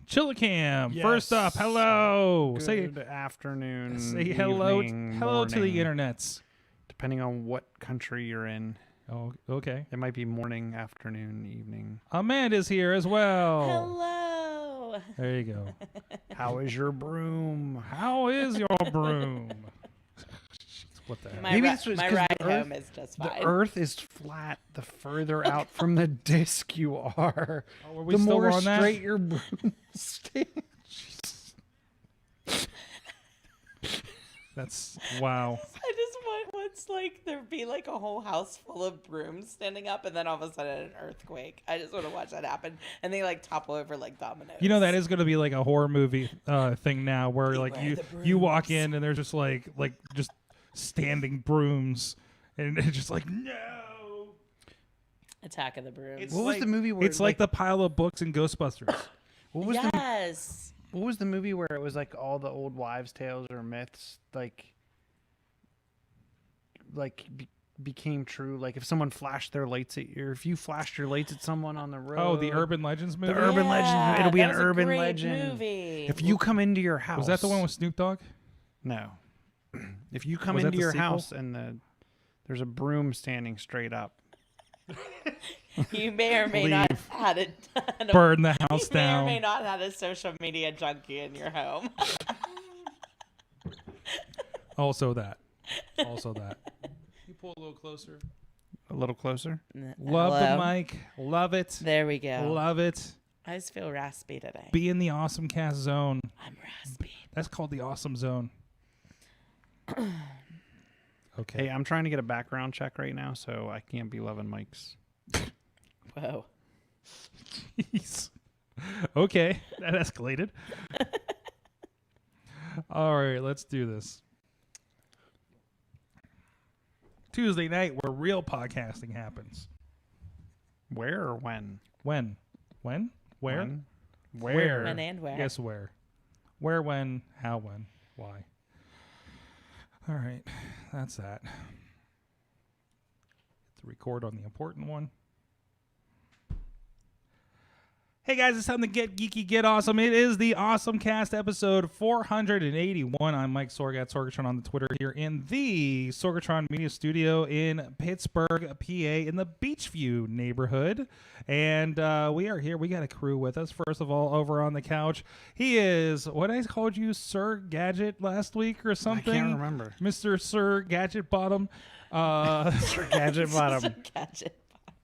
Chilla Cam. Yes. First up, hello. Good afternoon. Say hello. Evening, Hello to the morning, internets. depending on what country you're in. Oh, okay. It might be morning, afternoon, evening. Amanda's here as well. Hello. There you go. How is your broom? How is your broom? What the heck? My, Maybe ri- this was my 'cause ride the Earth- home is just fine. The Earth is flat. The further out from the disc you are, Oh, were we the still more on that? straight your broom stands. That's wow. I just want what's like there be like a whole house full of brooms standing up and then all of a sudden an earthquake. I just want to watch that happen and they like topple over like dominoes. You know that is going to be like a horror movie thing now, where like Beware the you walk brooms. in and there's just like just standing brooms, and it's just like no. Attack of the Brooms. What was the movie where It's like the pile of books in Ghostbusters. what was the Yes. What was the movie where it was like all the old wives' tales or myths became true? Like if someone flashed their lights at you, or if you flashed your lights at someone on the road. Oh, the Urban Legends movie. The Urban Legend. It'll be that an was a urban great legend. movie. If you come into your house, Was that the one with Snoop Dogg? No. If you come Was that into the your sequel? house and there's a broom standing straight up. You may or may not had a Burn the house you may or down. may not had a social media junkie in your home. Also that. You pull a little closer. A little closer. Love Hello? the mic. Love it. There we go. Love it. I just feel raspy today. Be in the AwesomeCast zone. I'm raspy. That's called the Awesome Zone. Okay. Hey, I'm trying to get a background check right now, so I can't be loving mics. Whoa. Jeez. Okay, that escalated. All right, let's do this. Tuesday night, where real podcasting happens. Where or when? When? Where? When? Where? When and where? Guess where? Where, when, how, when, why. All right, that's that. Hit the record on the important one. Hey guys, it's time to get geeky, get awesome. It is the AwesomeCast episode 481. I'm Mike Sorgat, Sorgatron on the Twitter here in the Sorgatron Media Studio in Pittsburgh, PA, in the Beachview neighborhood. And we are here. We got a crew with us. First of all, over on the couch, he is, what I called you, Sir Gadget last week or something? I can't remember. Mr. Sir Gadget Bottom. Sir Gadget Bottom. Gadget.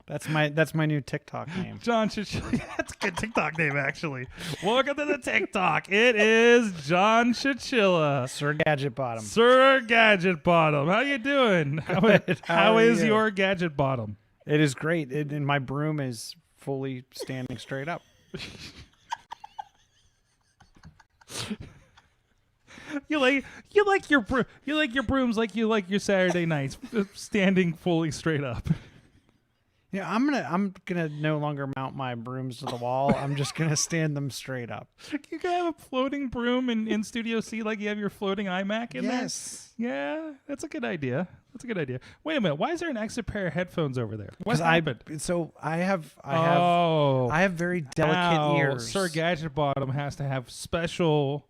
That's my new TikTok name. John Chichilla. That's a good TikTok name, actually. Welcome to the TikTok. It is John Chichilla. Sir Gadget Bottom. Sir Gadget Bottom. How you doing? How are is you? your Gadget Bottom? It is great, and my broom is fully standing straight up. You like your brooms like you like your Saturday nights standing fully straight up. Yeah, I'm gonna no longer mount my brooms to the wall. I'm just gonna stand them straight up. You can have a floating broom in Studio C like you have your floating iMac in Yes. there. Yeah, that's a good idea. Wait a minute. Why is there an extra pair of headphones over there? What Because happened? I have very delicate Ow. ears. Sir Gadget Bottom has to have special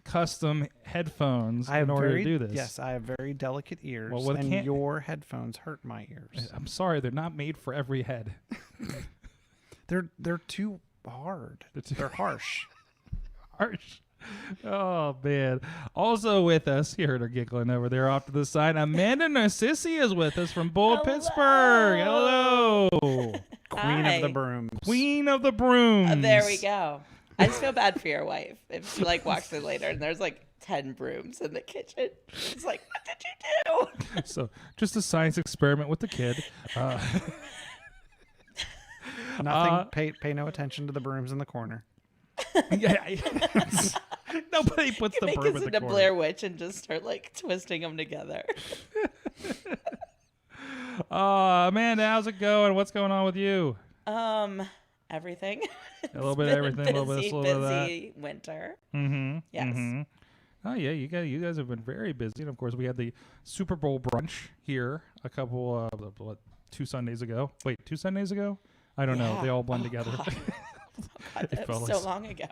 custom headphones I have in order very, to do this. Yes, I have very delicate ears, Well, and can't- your headphones hurt my ears. I'm sorry, they're not made for every head. They're too hard. They're harsh. Harsh. Oh, man. Also with us, you heard her giggling over there off to the side. Amanda Narcissi is with us from Bold, Hello. Pittsburgh. Hello. Queen Hi. of the brooms. Queen of the brooms. There we go. I just feel bad for your wife if she like walks in later and there's like 10 brooms in the kitchen. It's like, what did you do? So, just a science experiment with the kid. Nothing. Pay no attention to the brooms in the corner. Yeah. Nobody puts You the make broom us in the into corner. Blair Witch and just start like twisting them together. Amanda, how's it going? What's going on with you? Everything. A little bit of everything, a little bit of this, a little bit of that. Busy winter. Mm-hmm. Yes. Mm-hmm. Oh yeah, you guys have been very busy, and of course we had the Super Bowl brunch here a couple 2 Sundays ago. Wait, 2 Sundays ago? I don't know. They all blend together. God. Oh, God, It that felt was like so long ago.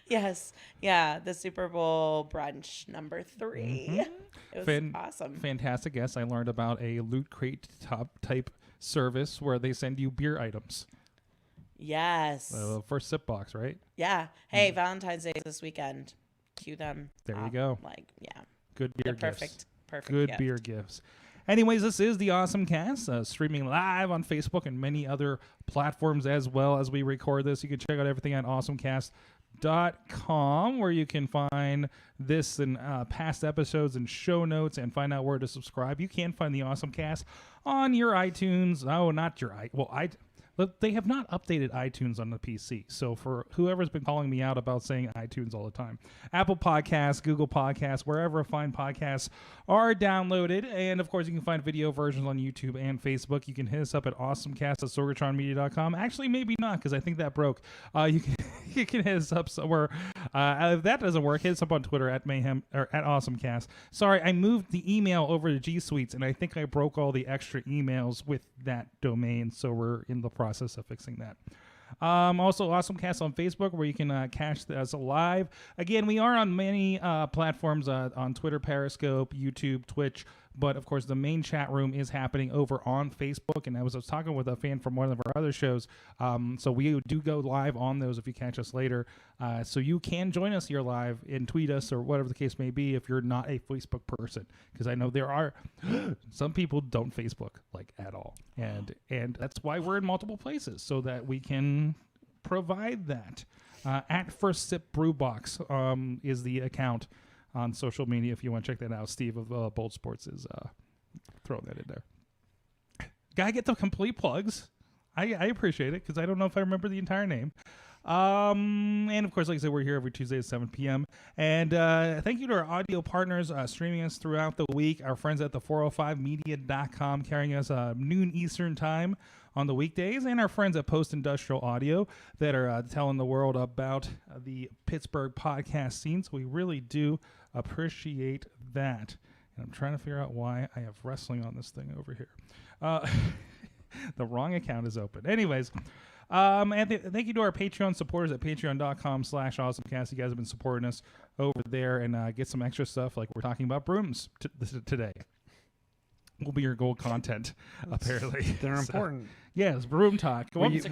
Yes. Yeah. The Super Bowl brunch number 3. It was awesome. Fantastic guest. I learned about a Loot Crate type service where they send you beer items. Yes. For Sip Box, right? Yeah. Hey, Valentine's Day is this weekend. Cue them. There you go. Like, yeah. Good beer The gifts. Perfect. Good gift. beer gifts. Anyways, this is the Awesome Cast, streaming live on Facebook and many other platforms as well as we record this. You can check out everything at awesomecast.com, where you can find this and past episodes and show notes and find out where to subscribe. You can find the Awesome Cast on your iTunes. Oh, not your they have not updated iTunes on the PC. So for whoever's been calling me out about saying iTunes all the time, Apple Podcasts, Google Podcasts, wherever fine podcasts are downloaded. And of course, you can find video versions on YouTube and Facebook. You can hit us up at awesomecast@sorgatronmedia.com. Actually, maybe not, because I think that broke. You can hit us up somewhere. If that doesn't work, hit us up on Twitter at Mayhem or at AwesomeCast. Sorry, I moved the email over to G Suites, and I think I broke all the extra emails with that domain. So we're in the process of fixing that. Also, AwesomeCast on Facebook, where you can catch us live. Again, we are on many platforms on Twitter, Periscope, YouTube, Twitch. But, of course, the main chat room is happening over on Facebook. And I was talking with a fan from one of our other shows. So we do go live on those if you catch us later. So you can join us here live and tweet us or whatever the case may be if you're not a Facebook person. Because I know there are some people don't Facebook like at all. And that's why we're in multiple places, so that we can provide that. At First Sip Brew Box is the account on social media if you want to check that out. Steve of Bold Sports is throwing that in there. Gotta get the complete plugs. I appreciate it because I don't know if I remember the entire name. And of course, like I said, we're here every Tuesday at 7 p.m. And thank you to our audio partners streaming us throughout the week. Our friends at the 405media.com carrying us noon Eastern time on the weekdays, and our friends at Post Industrial Audio that are telling the world about the Pittsburgh podcast scene. So we really do appreciate that. And I'm trying to figure out why I have wrestling on this thing over here. The wrong account is open. Anyways, and thank you to our Patreon supporters at patreon.com/awesomecast. You guys have been supporting us over there and get some extra stuff like we're talking about brooms today. Will be your gold content, apparently. They're important. Yes, Broom Talk. Welcome to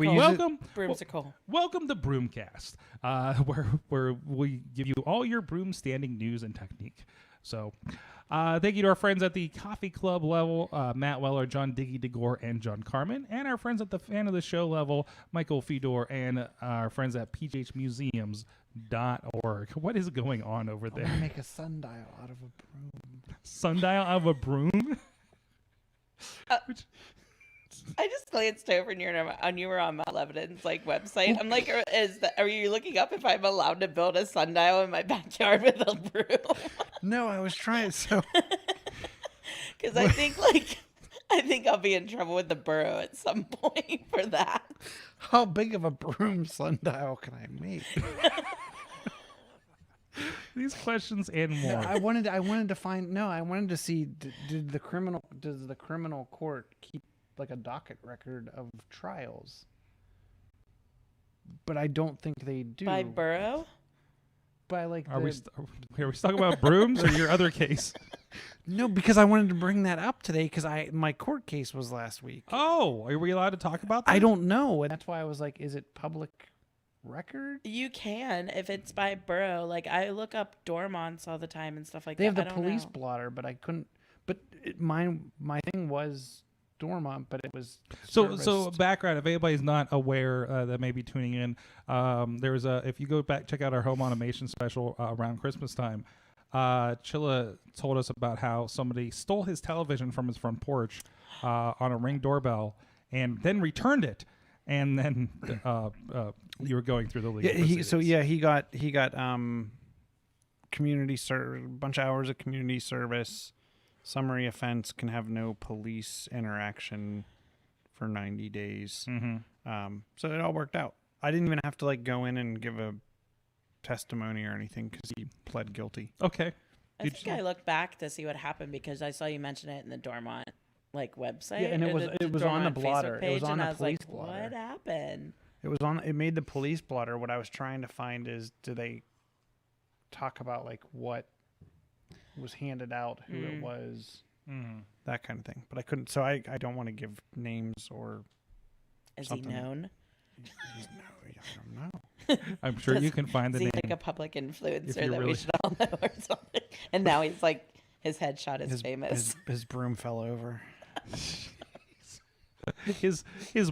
Broomcast, where we give you all your broom standing news and technique. So, thank you to our friends at the Coffee Club level, Matt Weller, John Diggy DeGore, and John Carmen, and our friends at the Fan of the Show level, Michael Fedor, and our friends at PGHmuseums.org. What is going on over there? I'm gonna make a sundial out of a broom. Sundial out of a broom? I just glanced over and you were on Mount Lebanon's website. I'm like, are you looking up if I'm allowed to build a sundial in my backyard with a broom? No, I was trying so. Because I think I'll be in trouble with the borough at some point for that. How big of a broom sundial can I make? These questions and more. I wanted to see does the criminal court keep a docket record of trials? But I don't think they do. By borough? Are we talking about brooms or your other case? No, because I wanted to bring that up today because my court case was last week. Oh, are we allowed to talk about that? I don't know, and that's why I was like, is it public record? You can if it's by borough. I look up dormants all the time and stuff like they that. They have the police blotter, but I couldn't. But my thing was dormant, but it was so background. If anybody's not aware that may be tuning in, there's if you go back check out our home automation special around Christmas time. Chilla told us about how somebody stole his television from his front porch on a Ring doorbell and then returned it. And then you were going through the legal proceedings. He got community a bunch of hours of community service. Summary offense, can have no police interaction for 90 days. Mm-hmm. So it all worked out. I didn't even have to go in and give a testimony or anything because he pled guilty. Okay. I looked back to see what happened because I saw you mention it in the dormant like website. Yeah, and it was on the blotter. Page, it was on and the I was police like, blotter. what happened? It made the police blotter. What I was trying to find is, do they talk about like what was handed out, who it was, that kind of thing. But I couldn't, so I don't want to give names or Is something. he known? I don't know. I'm sure you can find the Is he name. like a public influencer you that really- we should all know or something? And now he's like, his headshot is famous. His broom fell over. His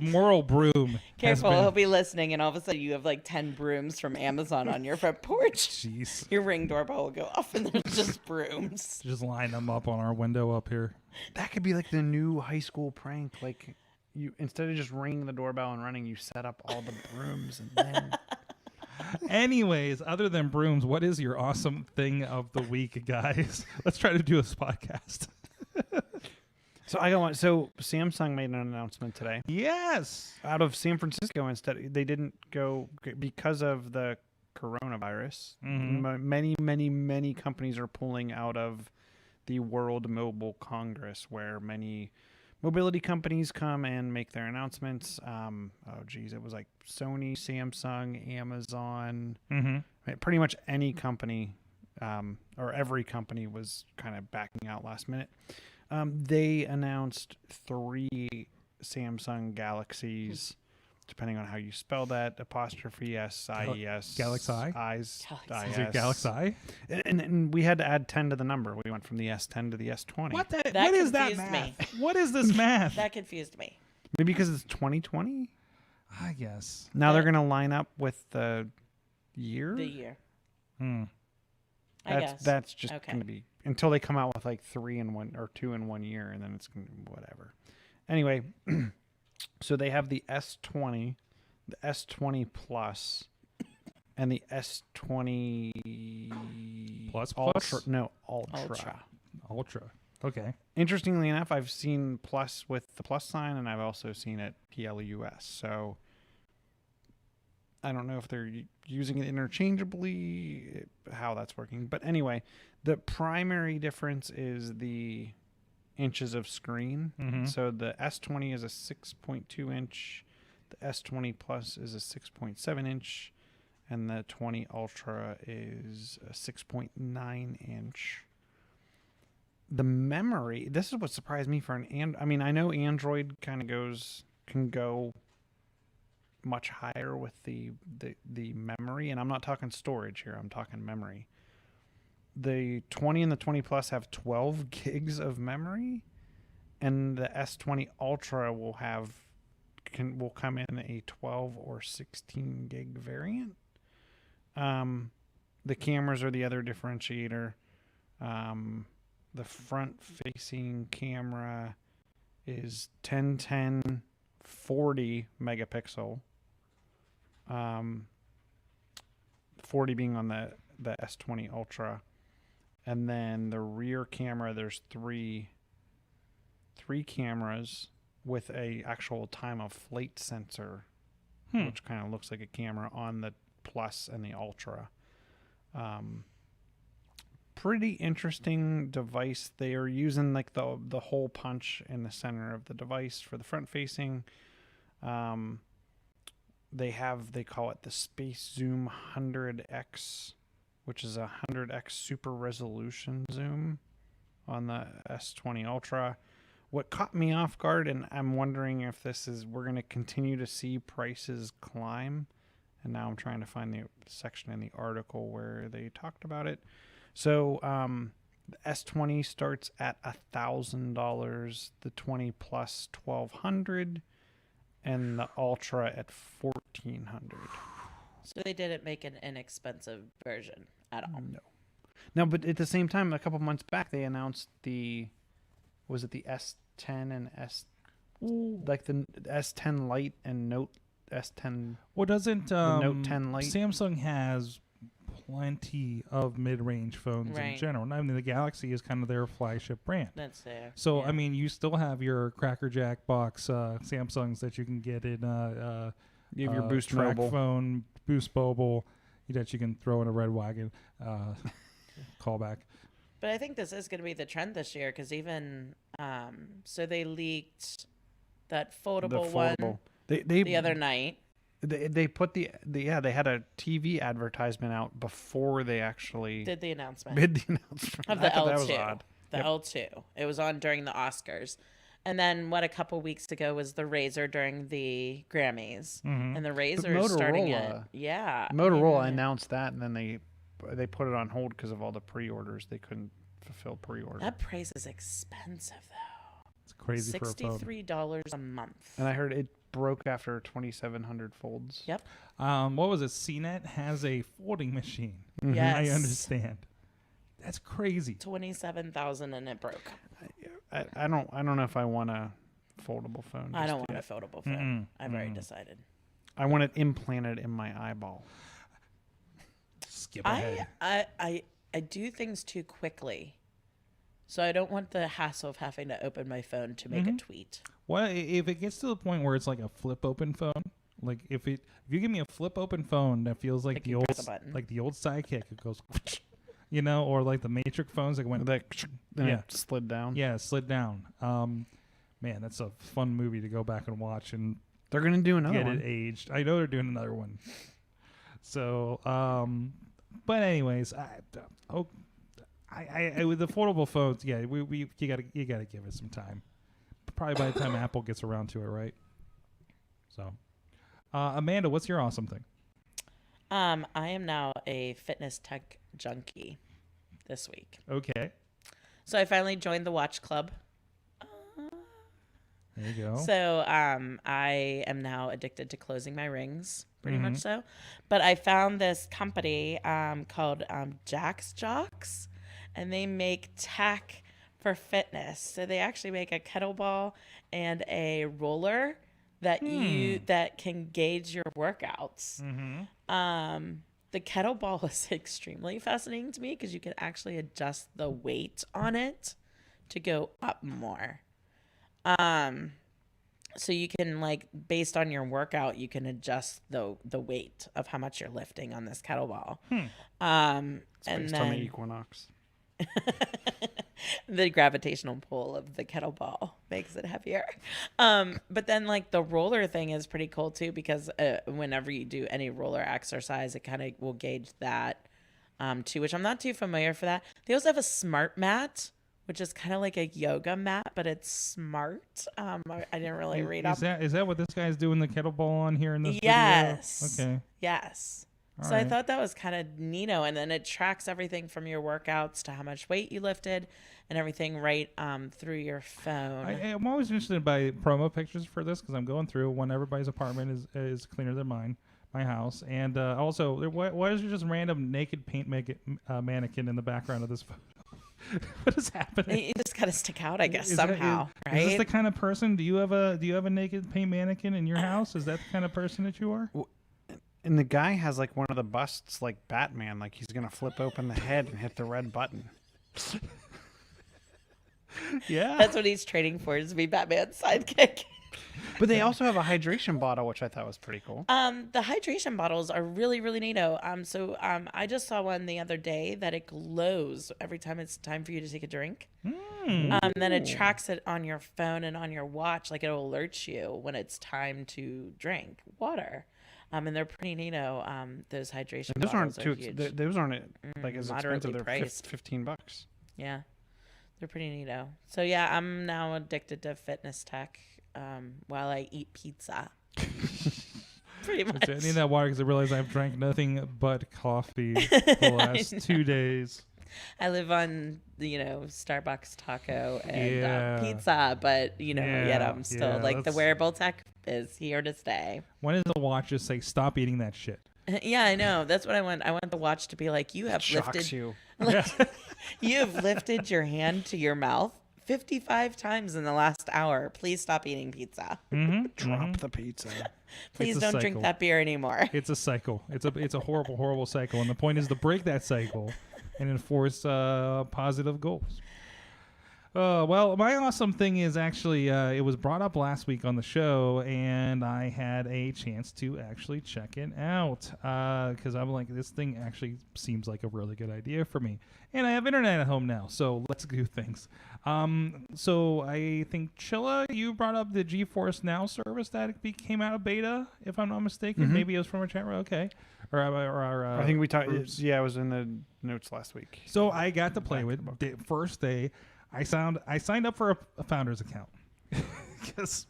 moral broom. Careful, has he'll been, be listening, and all of a sudden you have like 10 brooms from Amazon on your front porch. Jeez. Your Ring doorbell will go off, and there's just brooms. Just line them up on our window up here. That could be like the new high school prank. Like, you, instead of just ringing the doorbell and running, you set up all the brooms and then. Anyways, other than brooms, what is your awesome thing of the week, guys? Let's try to do this podcast. So I got one. So Samsung made an announcement today. Yes. Out of San Francisco instead. They didn't go because of the coronavirus. Many companies are pulling out of the World Mobile Congress, where many mobility companies come and make their announcements. It was like Sony, Samsung, Amazon, pretty much any company, or every company was kind of backing out last minute. They announced 3 Samsung Galaxies, depending on how you spell that, apostrophe S, I-E-S. Galaxy? Eyes, Is it Galaxy? And we had to add 10 to the number. We went from the S10 to the S20. What That is that confused math? What is this math? That confused me. Maybe because it's 2020? I guess. Now they're going to line up with the year? The year. That's, guess. that's just Okay. going to be until they come out with like 3 in 1 or 2 in 1 year, and then it's going to be whatever. Anyway, so they have the S20, the S20 Plus, and the S20 Plus? Ultra. No, Ultra. Ultra. Okay. Interestingly enough, I've seen Plus with the plus sign, and I've also seen it PLUS. So I don't know if they're using it interchangeably, how that's working. But anyway, the primary difference is the inches of screen. So the S20 is a 6.2 inch, the S20 Plus is a 6.7 inch, and the 20 Ultra is a 6.9 inch. The memory, this is what surprised me for an I mean, I know Android kind of can go much higher with the memory, and I'm not talking storage here, I'm talking memory. The 20 and the 20 Plus have 12 gigs of memory, and the S20 Ultra will come in a 12 or 16 gig variant. The cameras are the other differentiator. The front-facing camera is 1010 40 megapixel. 40 being on the S20 Ultra. And then the rear camera, there's three cameras with a actual time of flight sensor, which kind of looks like a camera on the Plus and the Ultra. Pretty interesting device. They are using like the hole punch in the center of the device for the front facing. They call it the Space Zoom 100X, which is a 100X super resolution zoom on the S20 Ultra. What caught me off guard, and I'm wondering if we're going to continue to see prices climb. And now I'm trying to find the section in the article where they talked about it. So the S20 starts at $1,000, the 20 Plus $1,200, and the Ultra at $1,400. So they didn't make an inexpensive version at all. No, but at the same time, a couple months back, they announced was it the S10 and like the S10 Lite and Note S10? Well, doesn't the Note 10 Lite? Samsung has plenty of mid-range phones in general. I mean, the Galaxy is kind of their flagship brand. That's fair. So, I mean, you still have your Cracker Jack box Samsungs that you can get in you have your Boost Track Mobile. phone, Boost Mobile, that you can throw in a red wagon. Callback. But I think this is going to be the trend this year because even so they leaked that foldable one the other night. They put they had a TV advertisement out before they actually Did the announcement of the I thought L2. that was odd. The L2. It was on during the Oscars. And then a couple weeks ago was the Razor during the Grammys. Mm-hmm. And the Razor is starting it. Yeah. Motorola announced that, and then they put it on hold because of all the pre-orders. They couldn't fulfill pre-orders. That price is expensive, though. It's crazy for a phone. $63 a month. And I heard it broke after 2,700 folds. Yep. What was it? CNET has a folding machine. Mm-hmm. Yes. I understand. That's crazy. 27,000 and it broke. I don't know if I want a foldable phone. I don't want a foldable phone. I've already decided. I want it implanted in my eyeball. Skip ahead. I do things too quickly. So I don't want the hassle of having to open my phone to make a tweet. What if it gets to the point where it's like a flip open phone? Like if you give me a flip open phone that feels like the old Sidekick, it goes, you know, or like the Matrix phones that went it slid down. Yeah, it slid down. Man, that's a fun movie to go back and watch, and they're gonna do another one. Get it aged. I know they're doing another one. So, but anyways, I with the foldable phones, yeah, you gotta give it some time. Probably by the time Apple gets around to it, right? So, Amanda, what's your awesome thing? I am now a fitness tech junkie this week. Okay. So I finally joined the watch club. There you go. So I am now addicted to closing my rings, pretty much so. But I found this company called Jack's Jocks, and they make tech for fitness. So they actually make a kettlebell and a roller that that can gauge your workouts. The kettlebell is extremely fascinating to me because you can actually adjust the weight on it to go up more. So you can, like, based on your workout, you can adjust the weight of how much you're lifting on this kettlebell. It's based on the equinox. The gravitational pull of the kettlebell makes it heavier. But then, like, the roller thing is pretty cool too, because whenever you do any roller exercise, it kind of will gauge that too, which I'm not too familiar for that. They also have a smart mat, which is kind of like a yoga mat, but it's smart. I didn't really read up. Is that what this guy's doing the kettlebell on here in this Yes. video? Okay. Yes. All so right. I thought that was kind of neato, and then it tracks everything from your workouts to how much weight you lifted and everything right through your phone. I'm always interested by promo pictures for this because I'm going through when everybody's apartment is cleaner than mine, my house. And also, why is there just random naked paint mannequin in the background of this photo? What is happening? You just gotta stick out, I guess, somehow, right? Is this the kind of person? Do you have a naked paint mannequin in your house? Is that the kind of person that you are? And the guy has like one of the busts like Batman, like he's gonna flip open the head and hit the red button. Yeah, That's what he's training for, is to be Batman's sidekick. But they also have a hydration bottle, which I thought was pretty cool. The hydration bottles are really, really neato. I just saw one the other day that it glows every time it's time for you to take a drink. Then it tracks it on your phone and on your watch, like it'll alert you when it's time to drink water. And they're pretty neato. Those hydration And those bottles aren't too. are huge. Those aren't like as Moderately expensive. They're priced. $15. Yeah, they're pretty neato. So yeah, I'm now addicted to fitness tech while I eat pizza. Pretty much. I need that water because I realize I've drank nothing but coffee the last 2 days. I live on, Starbucks taco and pizza, but, yet I'm still, the wearable tech is here to stay. When does the watch just say, stop eating that shit? Yeah, I know. That's what I want. I want the watch to be like, you have lifted. You. You have lifted your hand to your mouth 55 times in the last hour. Please stop eating pizza. Drop the pizza. Please don't drink that beer anymore. It's a cycle. It's a horrible, horrible cycle. And the point is to break that cycle and enforce positive goals. Well, my awesome thing is actually it was brought up last week on the show, and I had a chance to actually check it out because I'm like, this thing actually seems like a really good idea for me, and I have internet at home now, so let's do things. So I think Chilla, you brought up the GeForce Now service that came out of beta, if I'm not mistaken. Mm-hmm. Maybe it was from a chat room. Okay, or I think we talked. groups. Yeah, it was in the notes last week. So I got to play with first day. I signed up for a founder's account because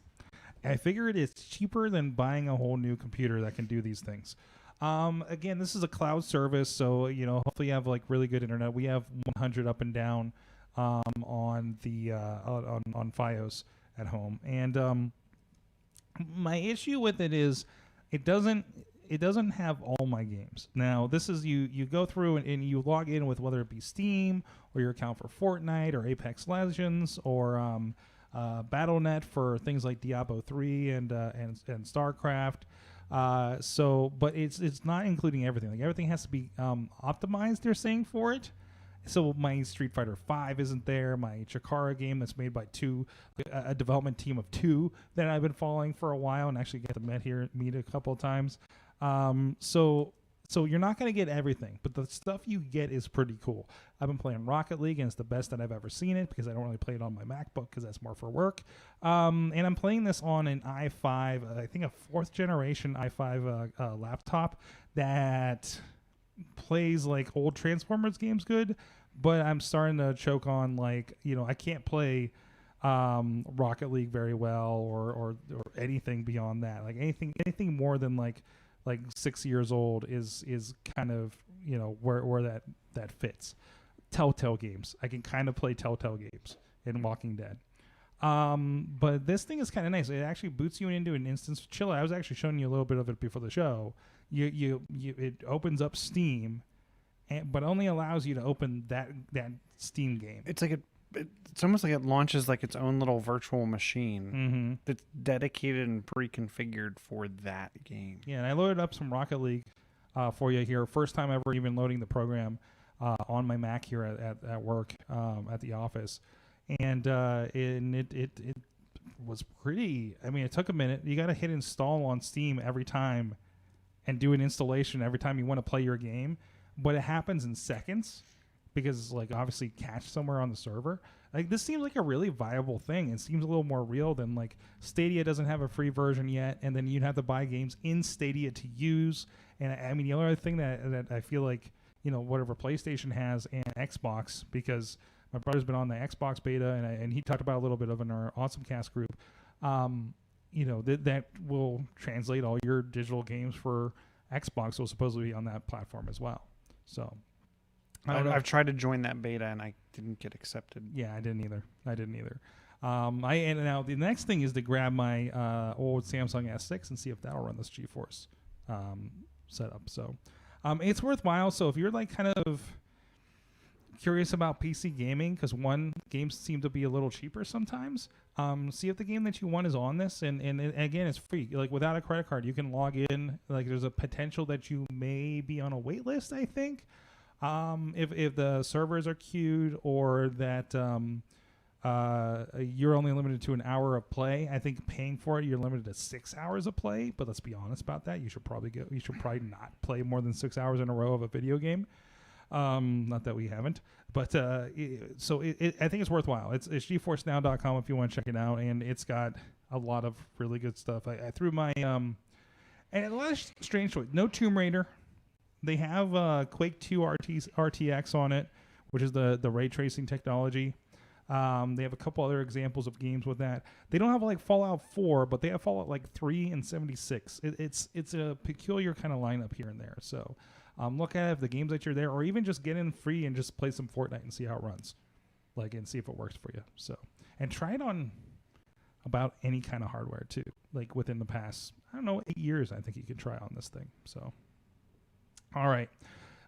I figured it's cheaper than buying a whole new computer that can do these things. Again, this is a cloud service, so hopefully you have like really good internet. We have 100 up and down on the on FiOS at home, and my issue with it is it doesn't have all my games. Now, this is you go through and you log in with whether it be Steam or your account for Fortnite or Apex Legends or Battle.net for things like Diablo 3 and StarCraft. But it's not including everything. Like everything has to be optimized, they're saying, for it. So my Street Fighter 5 isn't there. My Chikara game that's made by a development team of 2 that I've been following for a while and actually get to meet a couple of times. So you're not going to get everything, but the stuff you get is pretty cool. I've been playing Rocket League, and it's the best that I've ever seen it because I don't really play it on my MacBook because that's more for work. And I'm playing this on an i5, I think a 4th generation i5 laptop that plays like old Transformers games good, but I'm starting to choke on I can't play Rocket League very well or anything beyond that. Like anything more than like 6 years old is kind of where that fits. Telltale games, I can kind of play Telltale games in Walking Dead. But this thing is kind of nice. It actually boots you into an instance. Chill. I was actually showing you a little bit of it before the show. It opens up Steam, but only allows you to open that Steam game. It's like it's almost like it launches like its own little virtual machine that's dedicated and pre-configured for that game. Yeah, and I loaded up some Rocket League for you here. First time ever even loading the program on my Mac here at work at the office, and it was pretty. I mean, it took a minute. You got to hit install on Steam every time and do an installation every time you want to play your game, but it happens in seconds. Because obviously cached somewhere on the server. This seems like a really viable thing. It seems a little more real than Stadia doesn't have a free version yet, and then you'd have to buy games in Stadia to use. And I mean, the other thing that I feel like whatever PlayStation has and Xbox, because my brother's been on the Xbox beta and he talked about a little bit of in our AwesomeCast group. That will translate all your digital games for Xbox will supposedly be on that platform as well. So. I've tried to join that beta and I didn't get accepted. Yeah, I didn't either. And now the next thing is to grab my old Samsung S6 and see if that'll run this GeForce setup. So it's worthwhile. So if you're kind of curious about PC gaming, because games seem to be a little cheaper sometimes, see if the game that you want is on this. And again, it's free. Without a credit card, you can log in. There's a potential that you may be on a wait list, I think. If the servers are queued or that you're only limited to an hour of play, I think paying for it you're limited to 6 hours of play. But let's be honest about that. You should probably not play more than 6 hours in a row of a video game. Not that we haven't, but I think it's worthwhile. It's GeForceNow.com if you want to check it out, and it's got a lot of really good stuff. I threw my and a lot of strange choice. No Tomb Raider. They have Quake 2 RTX on it, which is the ray tracing technology. They have a couple other examples of games with that. They don't have Fallout 4, but they have Fallout 3 and 76. It's a peculiar kind of lineup here and there. So look at it if the games that you're there, or even just get in free and just play some Fortnite and see how it runs, and see if it works for you. So and try it on about any kind of hardware too. Within the past 8 years, I think you can try on this thing. So. All right.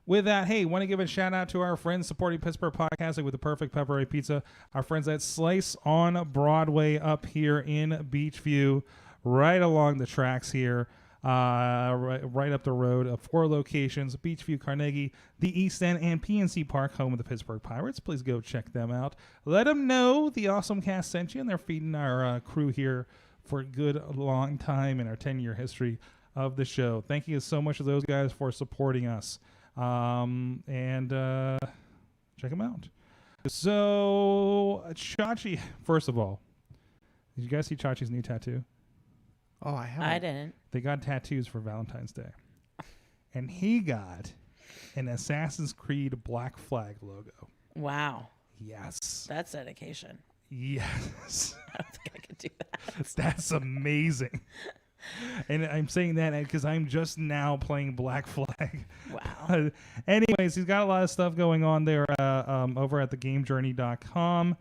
With that, hey, want to give a shout out to our friends supporting Pittsburgh Podcasting with the perfect pepperoni pizza. Our friends at Slice on Broadway up here in Beachview, right along the tracks here. right up the road. 4 locations: Beachview, Carnegie, the East End, and PNC Park, home of the Pittsburgh Pirates. Please go check them out. Let them know the AwesomeCast sent you, and they're feeding our crew here for a good long time in our 10-year history of the show. Thank you so much to those guys for supporting us. And check them out. So, Chachi, first of all, did you guys see Chachi's new tattoo? Oh, I haven't. I didn't. They got tattoos for Valentine's Day. And he got an Assassin's Creed Black Flag logo. Wow. Yes. That's dedication. Yes. I don't think I could do that. That's amazing. And I'm saying that because I'm just now playing Black Flag. Wow. Anyways, he's got a lot of stuff going on there over at thegamejourney.com.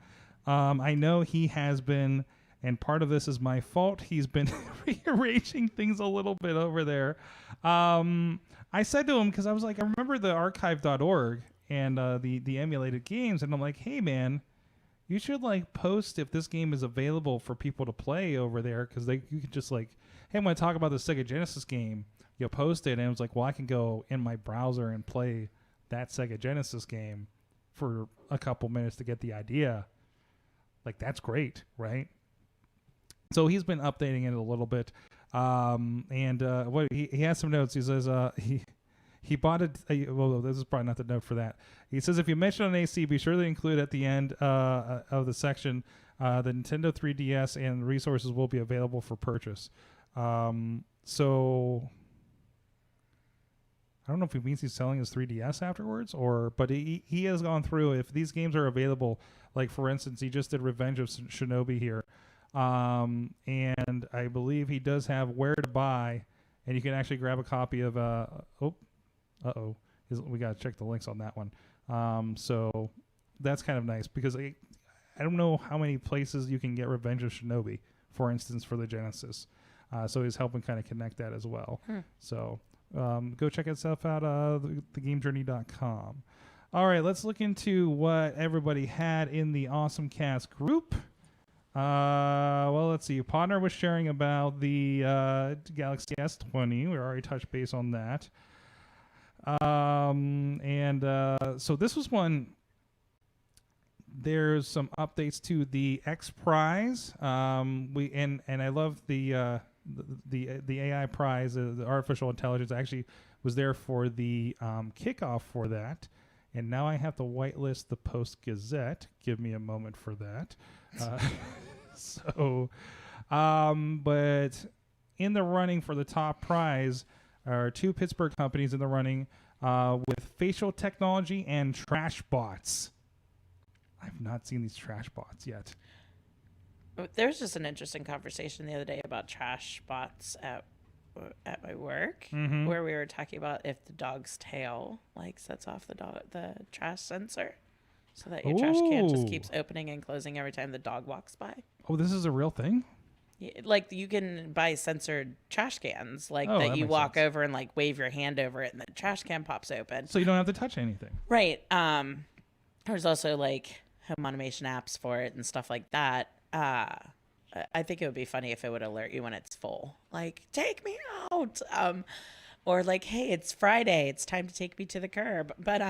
I know he has been, and part of this is my fault, he's been rearranging things a little bit over there. I said to him, because I was like, I remember the archive.org and the emulated games, and I'm like, hey, man, you should like post if this game is available for people to play over there, because you could just like, hey, when I talk about the Sega Genesis game, you post it, and it was like, well, I can go in my browser and play that Sega Genesis game for a couple minutes to get the idea. Like, that's great, right? So he's been updating it a little bit, and what he has some notes. He says he bought it. Well, this is probably not the note for that. He says if you mention on AC, be sure to include at the end of the section the Nintendo 3DS, and resources will be available for purchase. So I don't know if he means he's selling his 3DS afterwards, but he has gone through if these games are available. Like, for instance, he just did Revenge of Shinobi here. And I believe he does have where to buy, and you can actually grab a copy of we got to check the links on that one. So that's kind of nice, because I don't know how many places you can get Revenge of Shinobi, for instance, for the Genesis. So he's helping kind of connect that as well. So go check that stuff out, thegamejourney.com. All right, let's look into what everybody had in the AwesomeCast group. Well, let's see. Podner was sharing about the Galaxy S20. We already touched base on that. So this was one. There's some updates to the X Prize. And I love the AI prize, the artificial intelligence. Actually was there for the kickoff for that. And now I have to whitelist the Post Gazette. Give me a moment for that. But in the running for the top prize are 2 Pittsburgh companies in the running with facial technology and trash bots. I've not seen these trash bots yet. There was just an interesting conversation the other day about trash bots at my work, where we were talking about if the dog's tail like sets off the trash sensor, so that your trash can just keeps opening and closing every time the dog walks by. Oh, this is a real thing? Yeah, like you can buy censored trash cans, like that that you makes walk sense. over and like wave your hand over it, and the trash can pops open. So you don't have to touch anything. Right. There's also like home automation apps for it and stuff like that. I think it would be funny if it would alert you when it's full, like take me out, or like, hey, it's Friday, it's time to take me to the curb. But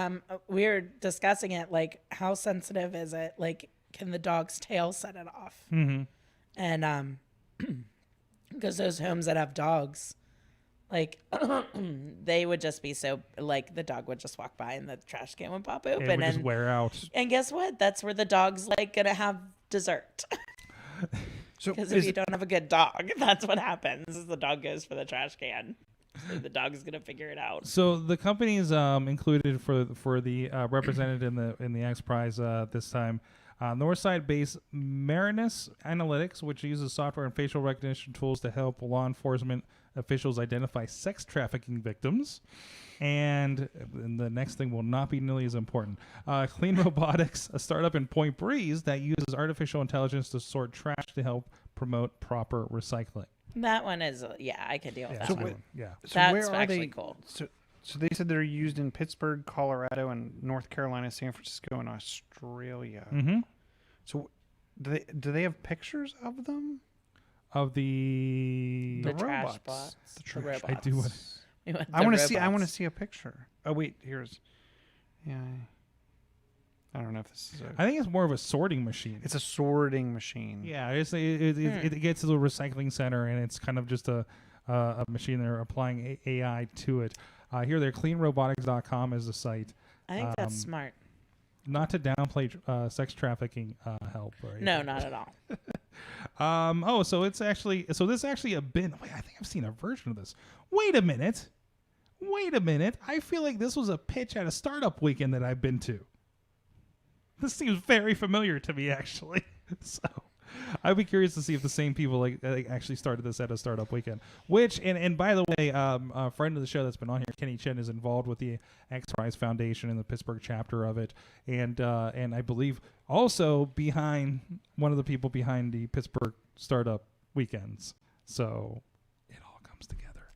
we were discussing it, like how sensitive is it? Like, can the dog's tail set it off? And because those homes that have dogs, like they would just be so like the dog would just walk by and the trash can would pop open It would and just wear out. And guess what? That's where the dog's like gonna have dessert. So Because if you don't have a good dog, that's what happens. Is the dog goes for the trash can. So the dog's gonna figure it out. So the companies included for the represented in the X Prize this time, Northside-based Marinus Analytics, which uses software and facial recognition tools to help law enforcement officials identify sex trafficking victims. And the next thing will not be nearly as important. Clean Robotics, a startup in Point Breeze that uses artificial intelligence to sort trash to help promote proper recycling. That one is, I could deal with that So one. wait, Yeah. So That's where are actually they? cool. So they said they're used in Pittsburgh, Colorado, and North Carolina, San Francisco, and Australia. Mm-hmm. So do they have pictures of them? of the The trash robots. bots. The The trash. robots. I do want. We want I the want to see. I robots. want to see a picture. Oh wait, here's. Yeah. I don't know if this is. I think it's more of a sorting machine. It's a sorting machine. Yeah, it gets to the recycling center, and it's kind of just a machine. They're applying AI to it. Here, they're cleanrobotics.com is the site. I think that's smart. Not to downplay sex trafficking help, right? No, not at all. So this is actually a bin. Wait, I think I've seen a version of this. Wait a minute. I feel like this was a pitch at a startup weekend that I've been to. This seems very familiar to me, actually. So I'd be curious to see if the same people like actually started this at a startup weekend. Which, and by the way, a friend of the show that's been on here, Kenny Chen, is involved with the XPRIZE Foundation and the Pittsburgh chapter of it, and I believe also behind one of the people behind the Pittsburgh startup weekends. So it all comes together.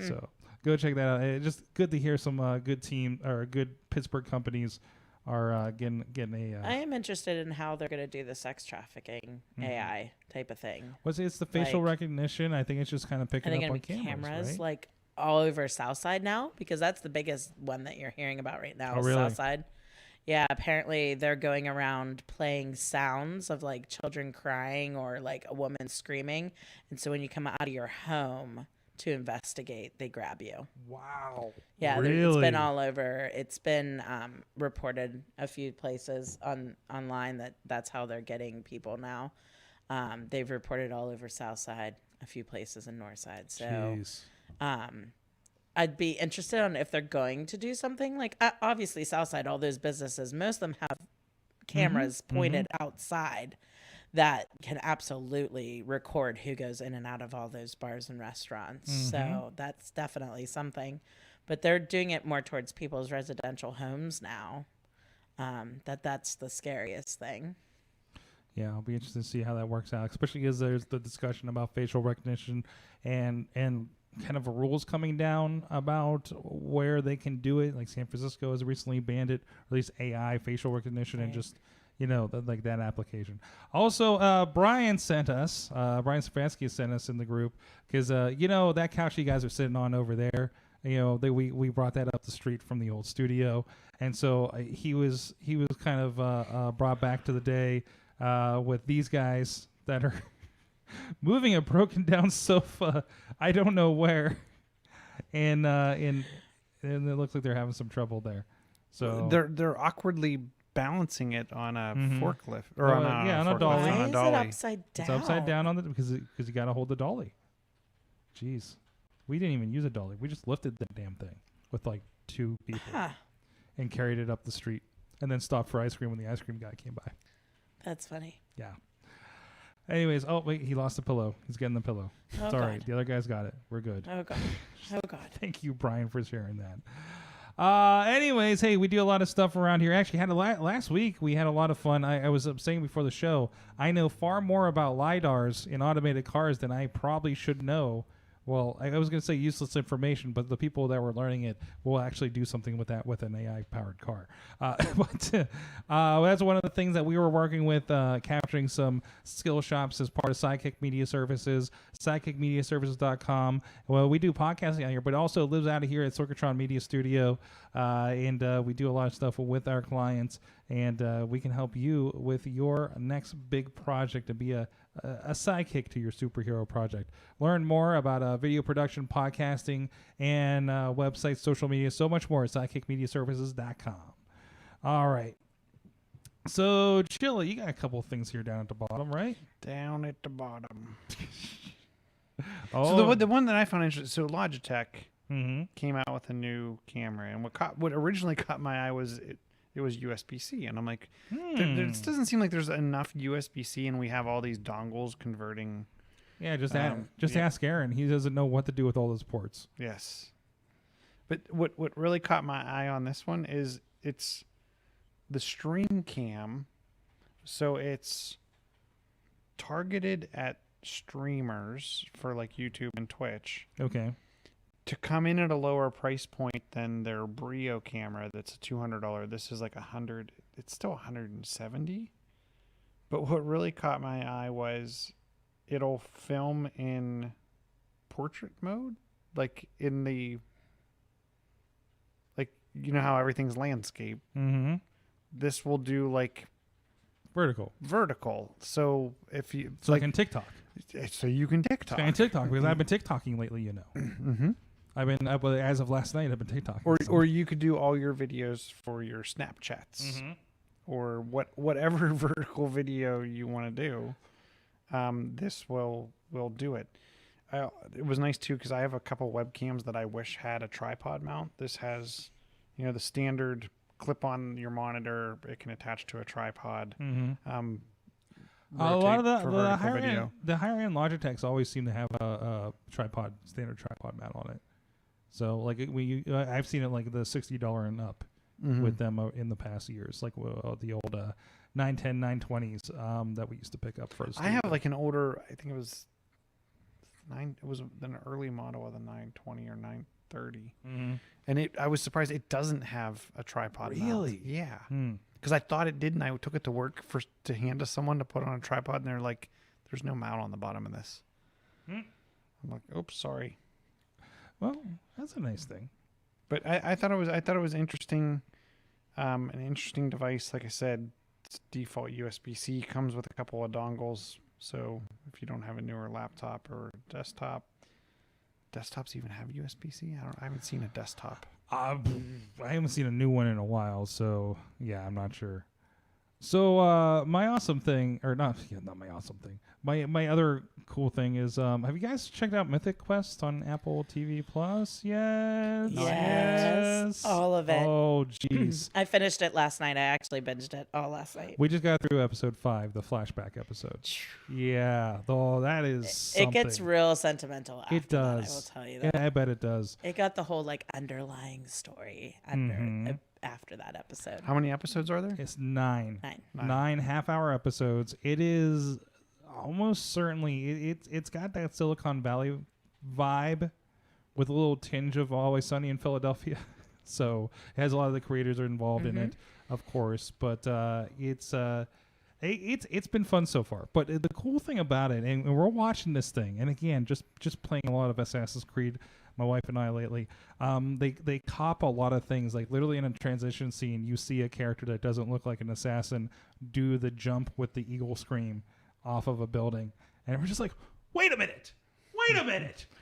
So go check that out. It's just good to hear some good team or good Pittsburgh companies are getting a. I am interested in how they're going to do the sex trafficking AI type of thing. It's the facial recognition. I think it's just kind of picking up on cameras, right? like all over Southside now, because that's the biggest one that you're hearing about right now. Oh, is really? Southside. Yeah, apparently they're going around playing sounds of like children crying or like a woman screaming, and so when you come out of your home to investigate, they grab you. Wow. Yeah, really? It's been all over. It's been reported a few places online that's how they're getting people now. They've reported all over Southside, a few places in Northside. So I'd be interested on if they're going to do something like obviously Southside, all those businesses, most of them have cameras pointed outside that can absolutely record who goes in and out of all those bars and restaurants. So that's definitely something. But they're doing it more towards people's residential homes now. That's the scariest thing. Yeah, I'll be interested to see how that works out, especially as there's the discussion about facial recognition and kind of rules coming down about where they can do it. Like San Francisco has recently banned it, or at least AI facial recognition, and just like that application. Also, Brian sent us, Brian Stefanski sent us in the group because, that couch you guys are sitting on over there, we brought that up the street from the old studio. And so he was kind of brought back to the day with these guys that are moving a broken down sofa. I don't know where. And it looks like they're having some trouble there. So they're awkwardly balancing it on a forklift or on a dolly. Why is it upside down? It's upside down on because you got to hold the dolly. Jeez, we didn't even use a dolly. We just lifted the damn thing with like two people and carried it up the street, and then stopped for ice cream when the ice cream guy came by. That's funny. Yeah. Anyways, wait, he lost the pillow. He's getting the pillow. Oh, it's all God. right. The other guy's got it. We're good. Oh God. Oh God. Thank you, Brian, for sharing that. Anyways, hey, we do a lot of stuff around here. Actually, last week we had a lot of fun. I was saying before the show, I know far more about LiDARs in automated cars than I probably should know. Well, I was going to say useless information, but the people that were learning it will actually do something with that with an AI-powered car. But that's one of the things that we were working with, capturing some skill shops as part of Sidekick Media Services, sidekickmediaservices.com. Well, we do podcasting out here, but also lives out of here at Sorgatron Media Studio, and we do a lot of stuff with our clients, and we can help you with your next big project to be a sidekick to your superhero project. Learn more about video production, podcasting, and websites, social media, so much more at sidekickmediaservices.com. All right. So, Chilla, you got a couple of things here down at the bottom, right? Down at the bottom. Oh. So the one that I found interesting, so Logitech came out with a new camera, and what originally caught my eye was it was USB-C, and I'm like, there doesn't seem like there's enough USB-C, and we have all these dongles converting. Yeah, just ask Aaron. He doesn't know what to do with all those ports. Yes, but what really caught my eye on this one is it's the stream cam, so it's targeted at streamers for like YouTube and Twitch. Okay. To come in at a lower price point than their Brew camera, that's a $200. This is like $100. It's still $170. But what really caught my eye was it'll film in portrait mode, like in the, like, you know how everything's landscape. Mm-hmm. This will do like vertical. So if you like in TikTok. So you can TikTok. In TikTok, because I've been TikToking lately, you know. Mm-hmm. I've been as of last night, I've been TikToking. Or you could do all your videos for your Snapchats, or whatever vertical video you want to do. This will do it. It was nice too because I have a couple webcams that I wish had a tripod mount. This has, the standard clip on your monitor. It can attach to a tripod. Mm-hmm. A lot of the higher end Logitechs always seem to have a standard tripod mount on it. So like I've seen it like the $60 and up with them in the past years, like the old 910 920s that we used to pick up for. I have like an older, I think it was an early model of the 920 or 930, and I was surprised it doesn't have a tripod. Really? Mount. Yeah. Because I thought it did, and I took it to work to hand to someone to put on a tripod, and they're like, "There's no mount on the bottom of this." I'm like, "Oops, sorry." Well, that's a nice thing. But I thought it was interesting, an interesting device. Like I said, it's default USB-C, comes with a couple of dongles. So if you don't have a newer laptop or desktop, desktops even have USB-C. I haven't seen a desktop. I haven't seen a new one in a while, so yeah, I'm not sure. So my awesome thing, or not my awesome thing. My other cool thing is, have you guys checked out Mythic Quest on Apple TV Plus? Yes, all of it. Oh, jeez. I finished it last night. I actually binged it all last night. We just got through episode 5, the flashback episode. Yeah, though that is something. It gets real sentimental. After it does. That, I will tell you that. Yeah, I bet it does. It got the whole like underlying story after that episode. How many episodes are there? It's 9. 9 half-hour episodes. It is almost certainly it's got that Silicon Valley vibe with a little tinge of Always Sunny in Philadelphia. So it has a lot of the creators are involved in it, of course. But it's been fun so far. But the cool thing about it, and we're watching this thing, and again, just playing a lot of Assassin's Creed, my wife and I lately, they cop a lot of things. Like literally in a transition scene, you see a character that doesn't look like an assassin do the jump with the eagle scream off of a building, and we're just like, wait a minute.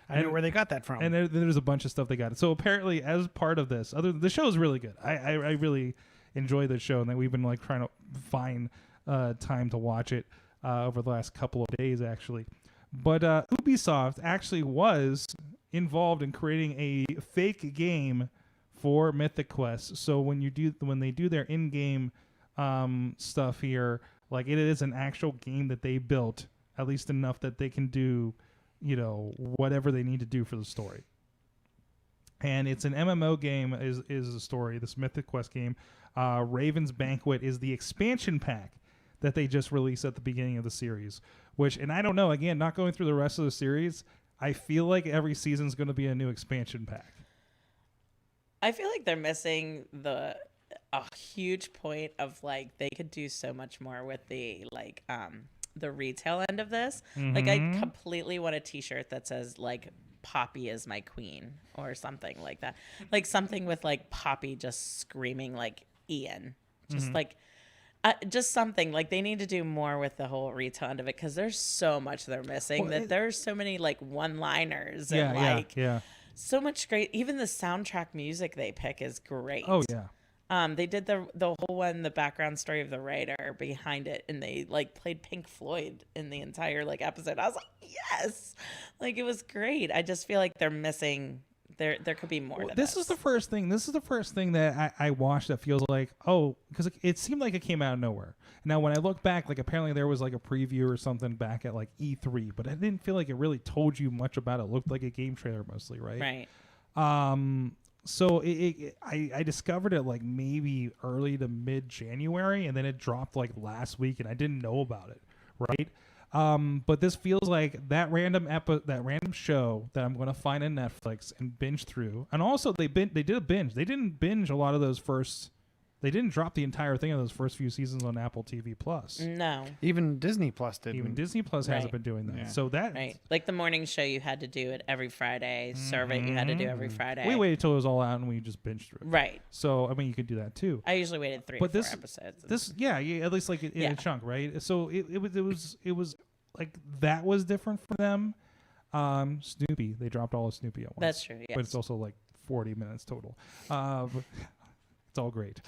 I know where they got that from. And there's a bunch of stuff they got. So apparently, as part of this, the show is really good. I really enjoy the show, and we've been like trying to find time to watch it over the last couple of days, actually. But Ubisoft actually was involved in creating a fake game for Mythic Quest. So when they do their in-game stuff here, like it is an actual game that they built, at least enough that they can do, whatever they need to do for the story. And it's an MMO game is the story, this Mythic Quest game. Raven's Banquet is the expansion pack that they just released at the beginning of the series, and I don't know, again, not going through the rest of the series, I feel like every season's going to be a new expansion pack. I feel like they're missing a huge point of like they could do so much more with the like the retail end of this. Like I completely want a t-shirt that says like Poppy is my queen or something like that. Like something with like Poppy just screaming like Ian. Just like just something like they need to do more with the whole retail end of it because there's so much they're missing there's so many like one-liners and so much great. Even the soundtrack music they pick is great. Oh yeah. They did the whole one, the background story of the writer behind it, and they like played Pink Floyd in the entire like episode. I was like, yes, like it was great. I just feel like they're missing. There could be more. This is the first thing. This is the first thing that I watched that feels like because it seemed like it came out of nowhere. Now when I look back, like apparently there was like a preview or something back at like E3, but I didn't feel like it really told you much about it. It looked like a game trailer mostly, right? Right. So I discovered it like maybe early to mid-January, and then it dropped like last week, and I didn't know about it, right? But this feels like that random show that I'm going to find on Netflix and binge through. And also they did a binge. They didn't binge a lot of those first They didn't drop the entire thing of those first few seasons on Apple TV Plus. No. Even Disney Plus didn't. Even Disney Plus hasn't been doing that. Yeah. So that Like the morning show, you had to do it every Friday. Serve it, you had to do every Friday. we waited till it was all out and we just binged through it. Right. So I mean, you could do that too. I usually waited 3 or 4 episodes. This, yeah, at least like in a chunk, right? So it was like that was different for them. Snoopy, they dropped all of Snoopy at once. That's true. Yes. But it's also like 40 minutes total. It's all great.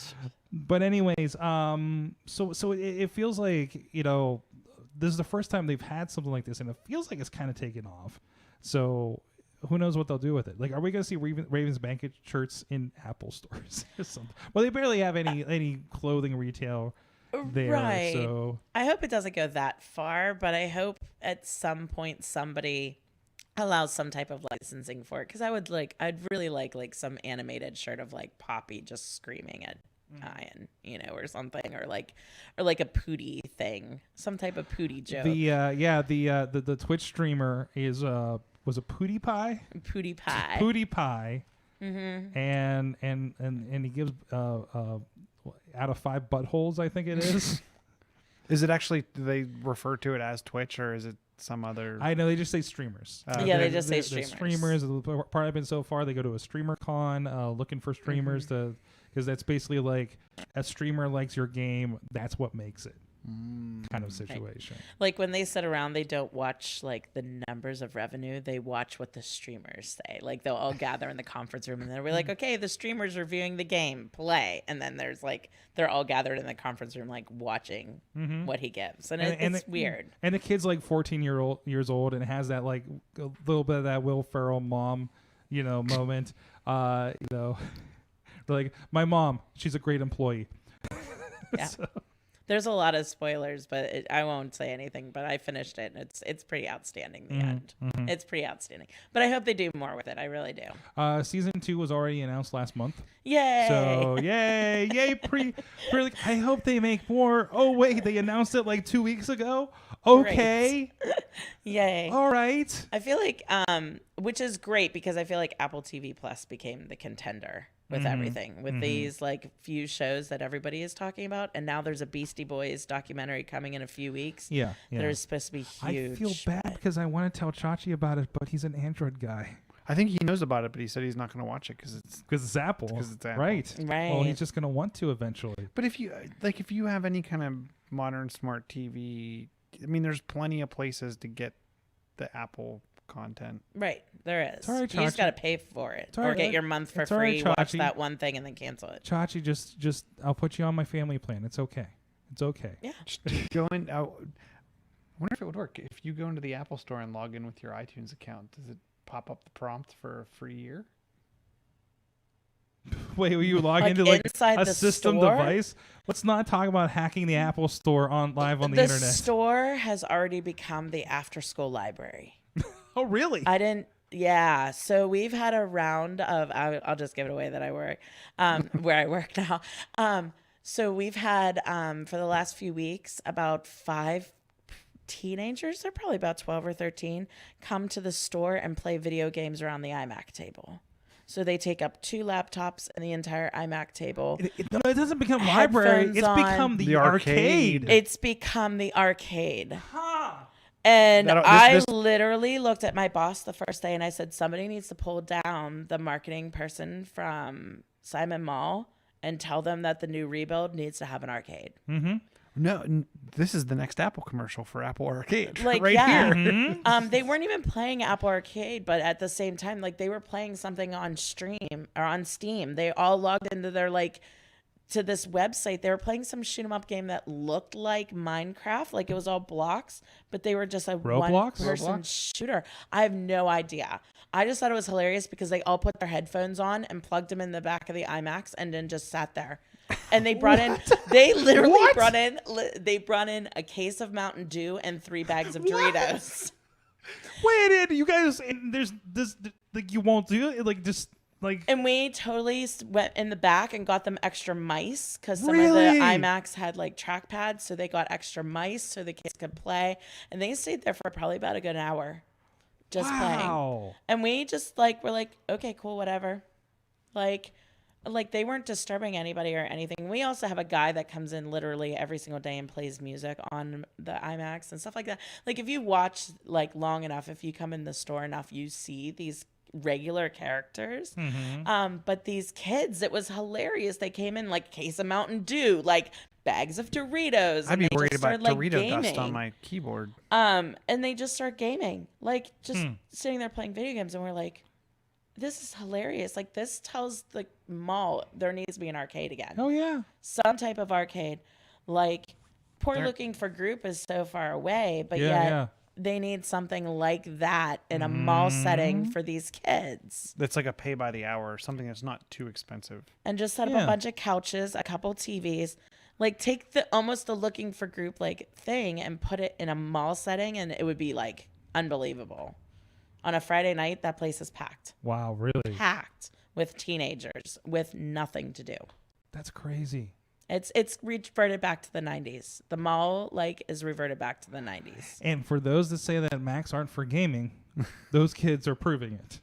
But anyways, so it feels like, this is the first time they've had something like this, and it feels like it's kind of taken off. So who knows what they'll do with it? Like, are we going to see Ravens Banquet shirts in Apple stores or something? Well, they barely have any clothing retail there. Right. So I hope it doesn't go that far, but I hope at some point somebody allows some type of licensing for it, because I'd really like some animated shirt of like Poppy just screaming at Ian, or something, or like a Pootie thing, some type of Pootie joke. The Twitch streamer was a Pootie Pie. Pootie Pie. Pootie Pie. Mm-hmm. And he gives out of 5 buttholes, I think it is. Is it actually? Do they refer to it as Twitch, or is it some other? I know they just say streamers. They just say streamers. Streamers. The part I've been so far, they go to a streamer con looking for streamers because that's basically like a streamer likes your game. That's what makes it. Kind of situation. Like when they sit around, they don't watch like the numbers of revenue. They watch what the streamers say. Like they'll all gather in the conference room and they'll be like, okay, the streamer's reviewing the game, play. And then there's like, they're all gathered in the conference room, like watching what he gives. And it's weird. And the kid's like 14 years old and has that like a little bit of that Will Ferrell mom, moment. Like my mom, she's a great employee. Yeah. There's a lot of spoilers, but I won't say anything. But I finished it, and it's pretty outstanding. The end, it's pretty outstanding. But I hope they do more with it. I really do. Season 2 was already announced last month. Yay! So yay! I hope they make more. Oh wait, they announced it like 2 weeks ago. Okay. Yay! All right. I feel like, which is great because I feel like Apple TV Plus became the contender with everything, with these like few shows that everybody is talking about, and now there's a Beastie Boys documentary coming in a few weeks. Yeah. That is supposed to be huge. I feel bad because I want to tell Chachi about it, but he's an Android guy. I think he knows about it, but he said he's not going to watch it because it's Apple. Because it's Apple. Right. Well, he's just going to want to eventually. But if you have any kind of modern smart TV, I mean, there's plenty of places to get the Apple content. Right, there is. All right, you just got to pay for it, or get your month for free. Watch that one thing and then cancel it. Chachi, just I'll put you on my family plan. It's okay. Yeah. Just go in. I wonder if it would work if you go into the Apple Store and log in with your iTunes account. Does it pop up the prompt for a free year? Wait, will you log into like a system store? device? Let's not talk about hacking the Apple Store live on the internet. The store has already become the after-school library. Oh, really? Yeah. So we've had a round of, I'll just give it away that I work, where I work now. So we've had, for the last few weeks, about 5 teenagers, they're probably about 12 or 13, come to the store and play video games around the iMac table. So they take up 2 laptops and the entire iMac table. It doesn't become library. It's become the arcade. It's become the arcade. Huh. And I literally looked at my boss the first day and I said, somebody needs to pull down the marketing person from Simon Mall and tell them that the new rebuild needs to have an arcade. Mm-hmm. No, this is the next Apple commercial for Apple Arcade. Like, right yeah. here. Mm-hmm. They weren't even playing Apple Arcade, but at the same time, like they were playing something on stream or on Steam. They all logged into their to this website. They were playing some shoot 'em up game that looked like Minecraft, like it was all blocks, but they were just a one-person shooter. I have no idea. I just thought it was hilarious because they all put their headphones on and plugged them in the back of the iMacs and then just sat there. And they brought in, they literally brought in a case of Mountain Dew and 3 bags of Doritos. Wait, you guys, there's this, like, you won't do it? Like, just, like. And we totally went in the back and got them extra mice because some of the iMacs had, like, trackpads. So they got extra mice so the kids could play. And they stayed there for probably about a good hour just playing. And we just, like, were like, okay, cool, whatever. Like, like they weren't disturbing anybody or anything. We also have a guy that comes in literally every single day and plays music on the IMAX and stuff like that. Like if you watch like long enough, if you come in the store enough, you see these regular characters. But these kids, it was hilarious. They came in like case of Mountain Dew, like bags of Doritos. I'd be and they worried just about started, like, Dorito dust gaming. on my keyboard. And they just start gaming, like just sitting there playing video games, and we're like, this is hilarious. Like this tells the mall there needs to be an arcade again. Oh yeah. Some type of arcade. Like Looking for Group is so far away, but Yeah, yet yeah. they need something like that in a mall setting for these kids. That's like a pay by the hour, something that's not too expensive. And just set up Yeah. a bunch of couches, a couple TVs. Like take the almost the Looking for Group like thing and put it in a mall setting, and it would be like unbelievable. On a Friday night, that place is packed. Wow, really? Packed with teenagers with nothing to do. That's crazy. It's reverted back to the 90s. The mall like is reverted back to the 90s. And for those that say that Macs aren't for gaming, those kids are proving it.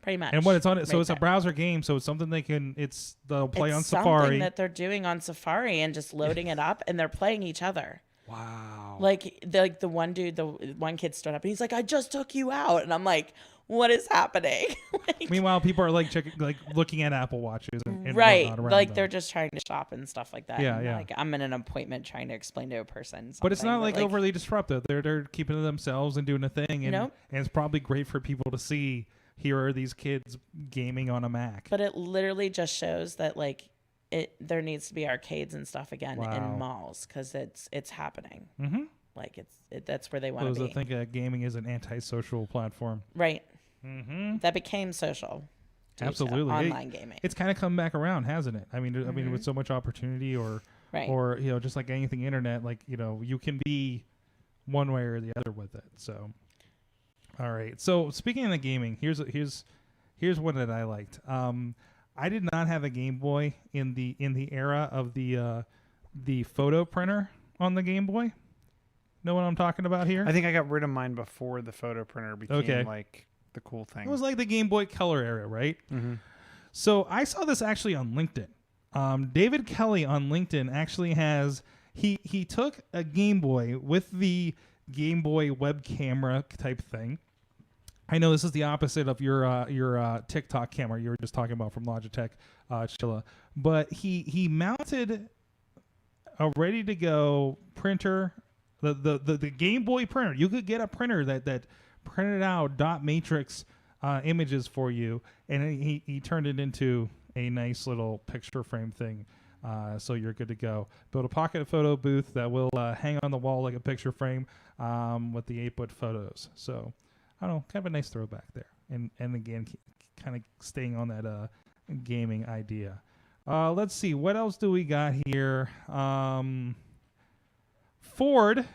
Pretty much. And when it's on it, so Right it's a there. browser game, so it's something they'll play It's on something Safari. that they're doing on Safari and just loading it up, and they're playing each other. Wow. Like the one dude, the one kid stood up and he's like, "I just took you out," and I'm like, "What is happening?" Like, Meanwhile, people are like looking at Apple Watches and right, whatnot around like them. they're just trying to shop and stuff like that. Yeah, and, yeah. Like I'm in an appointment trying to explain to a person. But it's not something, like overly disruptive. They're keeping to themselves and doing a thing, and Nope. and it's probably great for people to see. Here are these kids gaming on a Mac. But it literally just shows that like there needs to be arcades and stuff again Wow. in malls because it's happening. Mm-hmm. Like that's where they want Those to that be. think gaming is an antisocial platform. Right. Mm-hmm. That became social. due to Absolutely. Online gaming. It's kind of come back around, hasn't it? I mean, with so much opportunity, or Right. or just like anything internet, like you can be one way or the other with it. So, all right. So speaking of the gaming, here's one that I liked. I did not have a Game Boy in the era of the photo printer on the Game Boy. Know what I'm talking about here? I think I got rid of mine before the photo printer became Okay. like the cool thing. It was like the Game Boy Color era, right? Mm-hmm. So I saw this actually on LinkedIn. David Kelly on LinkedIn actually has he took a Game Boy with the Game Boy web camera type thing. I know this is the opposite of your TikTok camera you were just talking about from Logitech, Chilla, but he mounted a ready to go printer, the Game Boy printer. You could get a printer that printed out dot matrix images for you, and he turned it into a nice little picture frame thing. So you're good to go. Build a pocket photo booth that will hang on the wall like a picture frame with the 8-bit photos. So I don't know, kind of a nice throwback there. And again, kind of staying on that gaming idea. Let's see, what else do we got here? Ford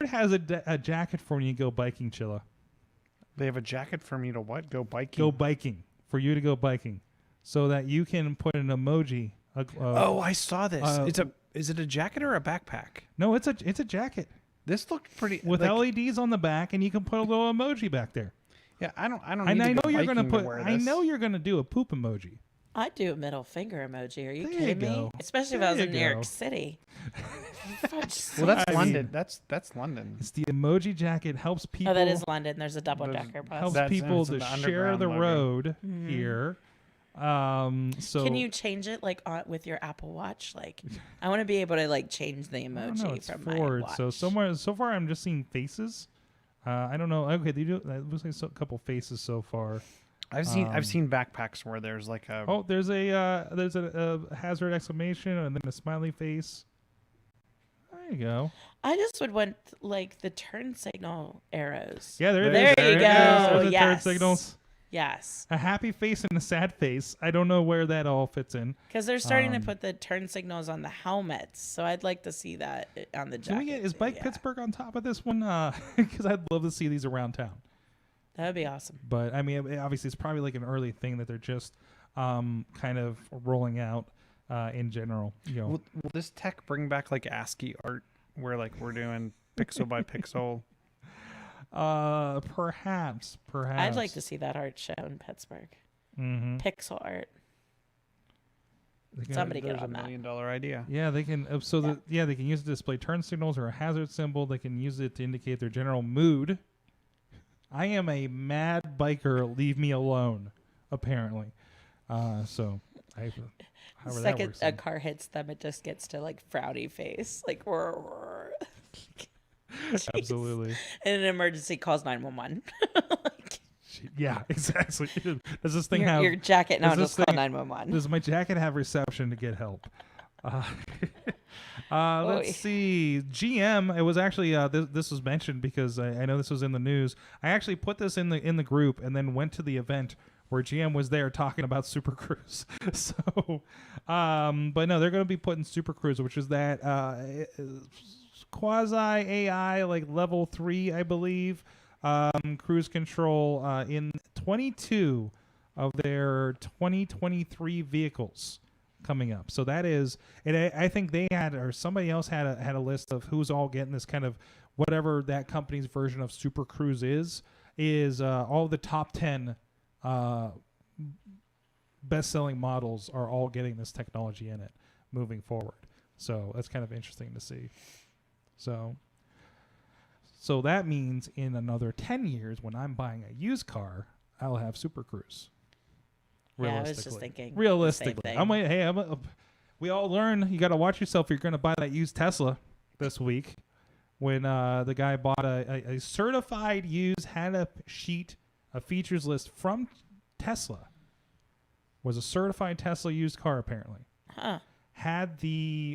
has a jacket for when you go biking, Chilla. They have a jacket for me to what? Go biking? Go biking. For you to go biking. So that you can put an emoji. Oh, I saw this. Is it a jacket or a backpack? No, it's a jacket This looked pretty with like, LEDs on the back, and you can put a little emoji back there. Yeah, I don't. And Need I to know go you're gonna biking to put. wear I this. know you're gonna do a poop emoji. I'd do a middle finger emoji. Are you There you kidding go. me? Especially if There I was you in New go. York City. Well, that's I London. mean- That's London. It's the emoji jacket. Helps people. Oh, that is London. There's a double decker bus. helps That's- people it's to the share the underground road here. So Can you change it like with your Apple Watch? Like, I want to be able to like change the I don't know, emoji it's from my Ford. watch. So far I'm just seeing faces. I don't know. Okay, they do. It looks like a couple faces so far. I've seen backpacks where there's like a Oh, there's a hazard exclamation and then a smiley face. There you go. I just would want like the turn signal arrows. Yeah, there it There is. you it is. go. There's the turn Yes. signals. Yes, A happy face and a sad face. I don't know where that all fits in. because they're starting to put the turn signals on the helmets. So I'd like to see that on the jacket. Can we get is too, Bike yeah. Pittsburgh on top of this one? Because I'd love to see these around town. That would be awesome. But I mean, obviously, it's probably like an early thing that they're just kind of rolling out in general. Will this tech bring back like ASCII art where like we're doing pixel by pixel? Perhaps. I'd like to see that art show in Pittsburgh. Pixel art. They can- Somebody There's get a on $1 that. million idea. Yeah, they can. They can use it to display turn signals or a hazard symbol. They can use it to indicate their general mood. I am a mad biker. Leave me alone. Apparently, so I. The However that second works. a car hits them, it just gets to like frowny face, like roar. Jeez. Absolutely. And an emergency calls 911. Yeah, exactly. Does this thing your, have your jacket now does this just call thing- 911. Does my jacket have reception to get help? Let's see. GM. It was actually this was mentioned because I know this was in the news. I actually put this in the group and then went to the event where GM was there talking about Super Cruise. So, but no, they're going to be putting Super Cruise, which is that quasi AI like level 3, I believe, cruise control in 22 of their 2023 vehicles coming up. So that is, and I think they had, or somebody else had a list of who's all getting this kind of whatever that company's version of Super Cruise is all the top 10 best-selling models are all getting this technology in it moving forward. So that's kind of interesting to see. So that means in another 10 years when I'm buying a used car, I'll have Super Cruise. Yeah, I was just thinking. Realistically, we all learn you got to watch yourself if you're going to buy that used Tesla this week. When the guy bought a certified used, had a features list from Tesla, was a certified Tesla used car apparently. Huh. Had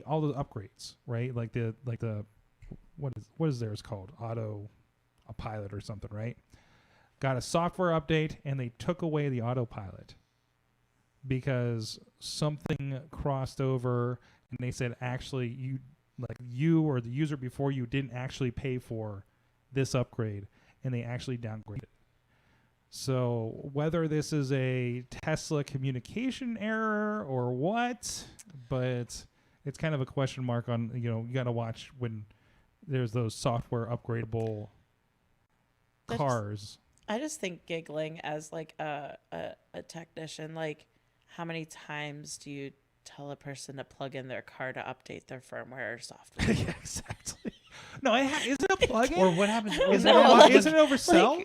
all the upgrades, right? Like the what is theirs called? A pilot or something, right? Got a software update and they took away the autopilot because something crossed over and they said actually you or the user before you didn't actually pay for this upgrade and they actually downgraded. So whether this is a Tesla communication error or what, but it's kind of a question mark on, you got to watch when there's those software upgradable cars. I just think giggling as like a technician, like how many times do you tell a person to plug in their car to update their firmware or software? Yeah, exactly. No, is it a plug-in? Or what happens? Is No, it over cell?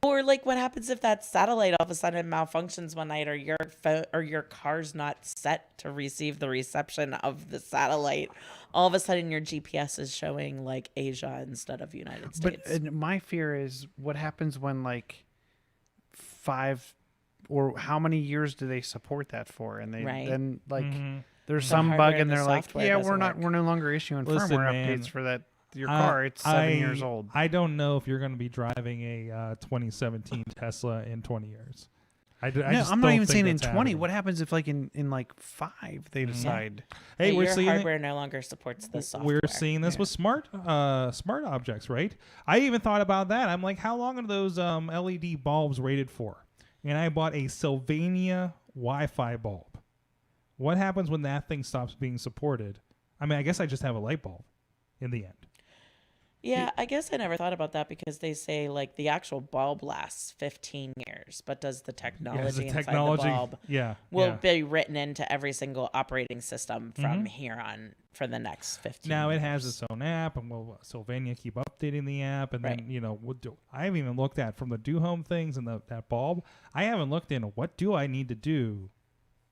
Or like what happens if that satellite all of a sudden malfunctions one night, or your phone or your car's not set to receive the reception of the satellite? All of a sudden your GPS is showing like Asia instead of United States. But my fear is what happens when like 5 or how many years do they support that for? And they Right. then like there's The some hardware bug and and the they're like, software yeah, doesn't work. we're no longer issuing Listen, firmware man, updates for that your car. It's 7 years old. I don't know if you're going to be driving a 2017 Tesla in 20 years. I'm not even saying in 20. What happens if like in like 5 they decide? Hey, But we're your seeing hardware no longer supports the software. We're seeing this with smart objects, right? I even thought about that. I'm like, how long are those LED bulbs rated for? And I bought a Sylvania Wi-Fi bulb. What happens when that thing stops being supported? I mean, I guess I just have a light bulb in the end. Yeah, I guess I never thought about that because they say like the actual bulb lasts 15 years, but does the technology inside the bulb will be written into every single operating system from here on for the next 15 Now years. it has its own app, and will Sylvania keep updating the app? And then, I haven't even looked at from the Do Home things and that bulb. I haven't looked into what do I need to do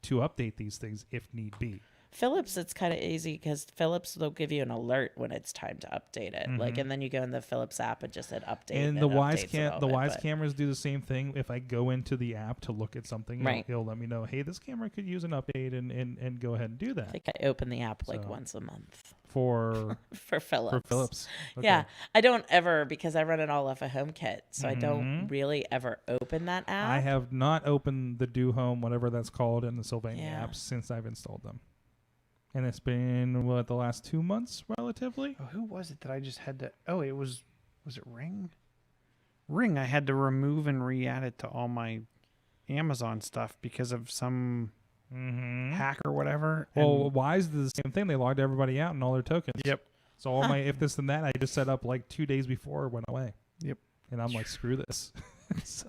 to update these things if need be. Philips, it's kind of easy because Philips will give you an alert when it's time to update it. Like, and then you go in the Philips app and just hit update. And the Wise cameras do the same thing. If I go into the app to look at something, it'll let me know, hey, this camera could use an update, and go ahead and do that. I think I open the app like once a month. For Philips. For Philips. Okay. Yeah. I don't ever, because I run it all off a HomeKit, so I don't really ever open that app. I have not opened the Do Home, whatever that's called, in the Sylvania app since I've installed them. And it's been, the last 2 months, relatively? Oh, who was it that I just had to... Oh, was it Ring? Ring, I had to remove and re-add it to all my Amazon stuff because of some hack or whatever. Well, Wise did the same thing. They logged everybody out and all their tokens. Yep. So all my if this and that, I just set up like 2 days before it went away. Yep. And I'm like, screw this. So,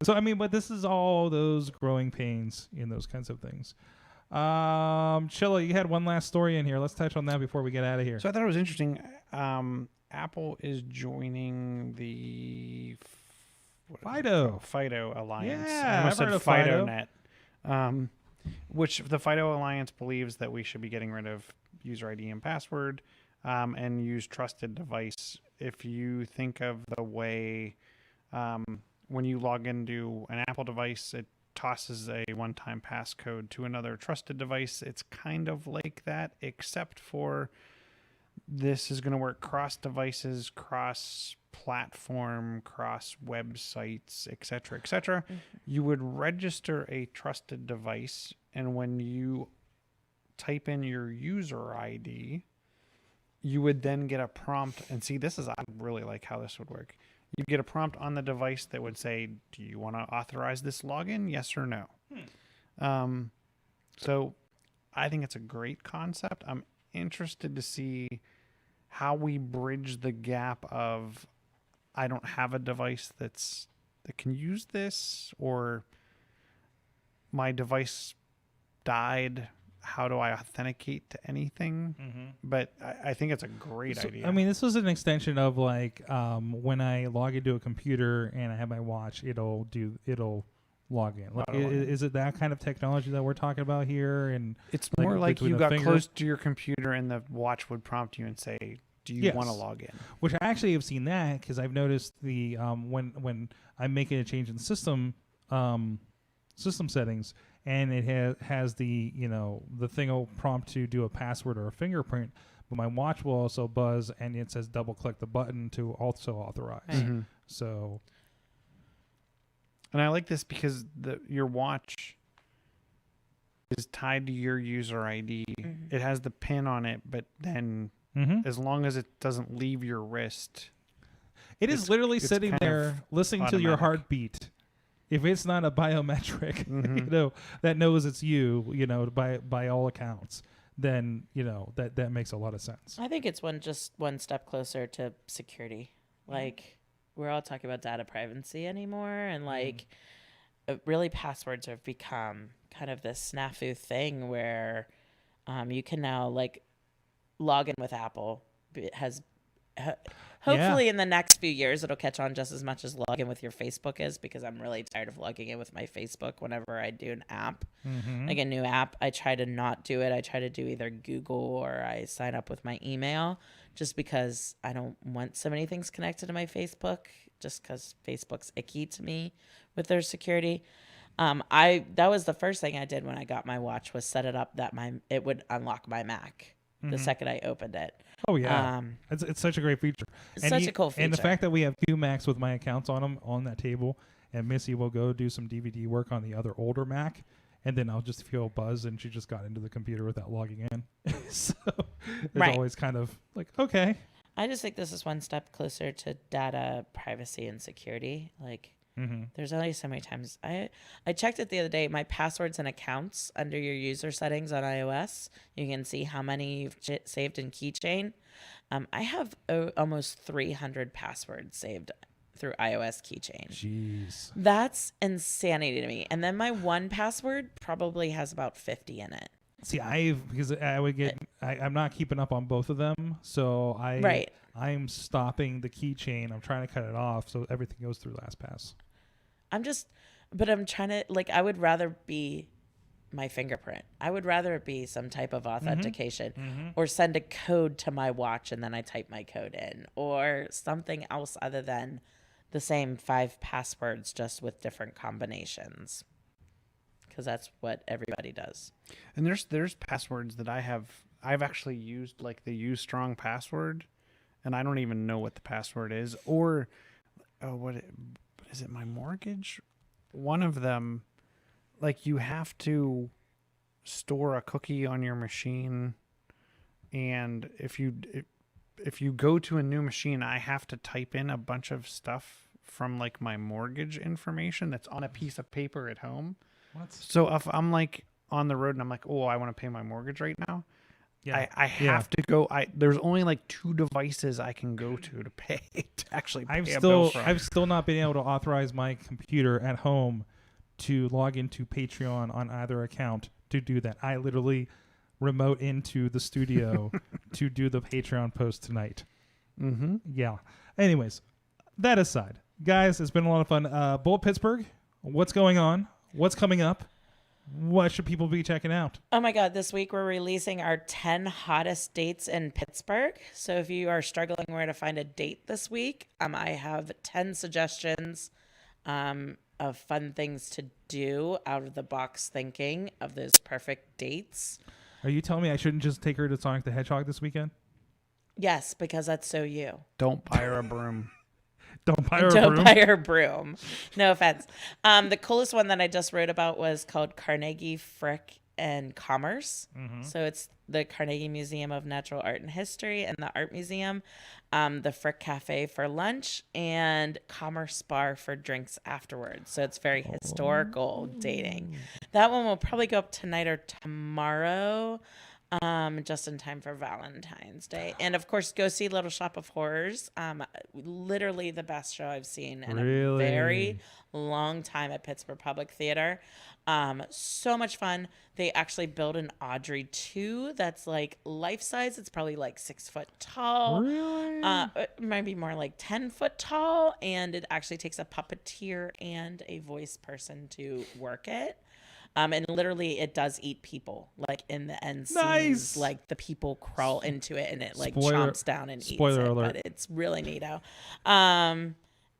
So I mean, but this is all those growing pains in those kinds of things. Chilla, you had one last story in here. Let's touch on that before we get out of here. So I thought it was interesting. Apple is joining the FIDO Alliance. Yeah, I almost I've heard said of FIDO. FidoNet, which the FIDO Alliance believes that we should be getting rid of user ID and password and use trusted device. If you think of the way when you log into an Apple device, it tosses a one-time passcode to another trusted device. It's kind of like that, except for this is going to work cross devices, cross platform, cross websites, etc., etc. Mm-hmm. You would register a trusted device, and when you type in your user ID, you would then get a prompt. And see, I really like how this would work. You get a prompt on the device that would say, do you want to authorize this login? Yes or no? So I think it's a great concept. I'm interested to see how we bridge the gap of I don't have a device that can use this, or my device died. How do I authenticate to anything? Mm-hmm. But I think it's a great idea. I mean, this was an extension of like when I log into a computer and I have my watch, it'll log in. Like, is it that kind of technology that we're talking about here? And it's more like you got finger? close to your computer and the watch would prompt you and say, do you want to log in? Which I actually have seen that because I've noticed the when I'm making a change in system settings, and it has the the thing will prompt to do a password or a fingerprint, but my watch will also buzz and it says double click the button to also authorize. Mm-hmm. So, and I like this because your watch is tied to your user ID. Mm-hmm. It has the pin on it, but then as long as it doesn't leave your wrist, it is literally sitting there listening to your heartbeat. If it's not a biometric, that knows it's you, by all accounts, then, that makes a lot of sense. I think it's just one step closer to security. Like, we're all talking about data privacy anymore. And like, really passwords have become kind of this snafu thing where you can now like log in with Apple. It has hopefully in the next few years it'll catch on just as much as log in with your Facebook is, because I'm really tired of logging in with my Facebook whenever I do an app, like a new app. I try to not do it. I try to do either Google or I sign up with my email, just because I don't want so many things connected to my Facebook, just because Facebook's icky to me with their security. That was the first thing I did when I got my watch, was set it up that it would unlock my Mac the second I opened it. Oh yeah, it's such a great feature. It's such a cool feature. And the fact that we have two Macs with my accounts on them on that table, and Missy will go do some DVD work on the other older Mac, and then I'll just feel a buzz, and she just got into the computer without logging in. So it's always kind of like, okay. I just think this is one step closer to data privacy and security. Like, there's only so many times. I checked it the other day. My passwords and accounts under your user settings on iOS, you can see how many you've saved in Keychain. I have almost 300 passwords saved through iOS Keychain. Jeez. That's insanity to me. And then my one password probably has about 50 in it. See, I'm not keeping up on both of them, so I'm stopping the keychain. I'm trying to cut it off so everything goes through LastPass. I'm trying to, like, I would rather be my fingerprint. I would rather it be some type of authentication or send a code to my watch and then I type my code in, or something else other than the same 5 passwords just with different combinations. Because that's what everybody does. And there's passwords that I've actually used, like the use strong password, and I don't even know what the password is. Or what is it, my mortgage? One of them, like, you have to store a cookie on your machine, and if you go to a new machine, I have to type in a bunch of stuff from like my mortgage information that's on a piece of paper at home. What? So if I'm like on the road and I'm like, oh, I want to pay my mortgage right now, Yeah. I have to go. There's only like 2 devices I can go to pay to actually pay a bill from. I've still not been able to authorize my computer at home to log into Patreon on either account to do that. I literally remote into the studio to do the Patreon post tonight. Mm-hmm. Yeah. Anyways, that aside, guys, it's been a lot of fun. Bullet Pittsburgh, what's going on? What's coming up? What should people be checking out? Oh my God, this week we're releasing our 10 hottest dates in Pittsburgh. So if you are struggling where to find a date this week, I have 10 suggestions of fun things to do, out of the box thinking of those perfect dates. Are you telling me I shouldn't just take her to Sonic the Hedgehog this weekend? Yes, because that's so you. Don't buy her a broom. Don't buy her a Don't broom? buy her broom. No offense. The coolest one that I just wrote about was called Carnegie Frick and Commerce. Mm-hmm. So it's the Carnegie Museum of Natural Art and History and the Art Museum, the Frick Cafe for lunch, and Commerce Bar for drinks afterwards. So it's very historical dating. That one will probably go up tonight or tomorrow. Just in time for Valentine's Day. And of course, go see Little Shop of Horrors. Literally the best show I've seen in a very long time at Pittsburgh Public Theater. So much fun. They actually built an Audrey 2 that's like life size. It's probably like 6 foot tall. Really? It might be more like 10 foot tall. And it actually takes a puppeteer and a voice person to work it. And literally it does eat people, like in the end scenes. Nice. Like the people crawl into it and it like Spoiler- chomps down and eats it. spoiler alert. But it's really neato.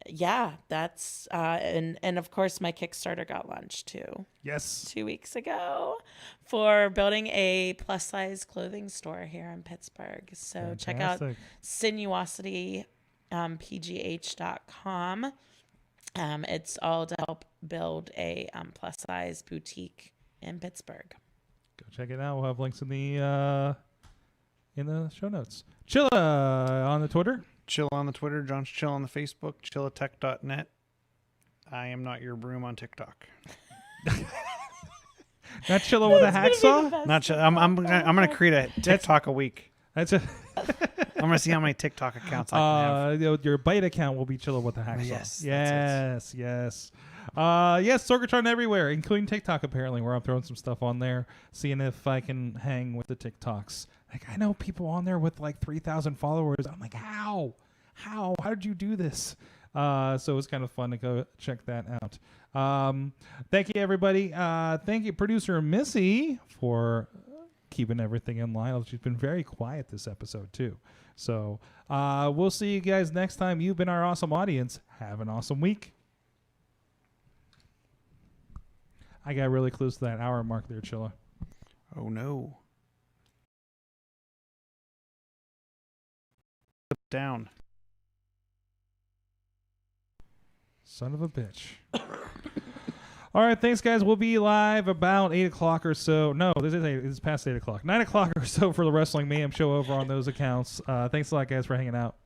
Yeah, that's and of course my Kickstarter got launched too Yes. 2 weeks ago for building a plus size clothing store here in Pittsburgh. So check out Sinuosity pgh.com. It's all to help build a plus size boutique in Pittsburgh. Go check it out. We'll have links in the show notes. Chilla on the Twitter. Chill on the Twitter. John's chill on the Facebook. Chillatech.net. I am not your broom on TikTok. Not Chilla with a hacksaw. Not chill. I'm gonna create a TikTok a week. That's a. I'm gonna see how many TikTok accounts I can have. Your bite account will be Chilla with a hacksaw. Yes, Yes. Yes. Yes. Sorgatron everywhere, including TikTok. Apparently, where I'm throwing some stuff on there, seeing if I can hang with the TikToks. Like I know people on there with like 3,000 followers. I'm like, how did you do this? So it's kind of fun to go check that out. Thank you, everybody. Thank you, producer Missy, for keeping everything in line. She's been very quiet this episode too. So we'll see you guys next time. You've been our awesome audience. Have an awesome week. I got really close to that hour mark there, Chilla. Oh no. Down. Son of a bitch. All right, thanks, guys. We'll be live about 8 o'clock or so. No, this is past 8 o'clock. 9 o'clock or so for the Wrestling Mayhem show over on those accounts. Thanks a lot, guys, for hanging out.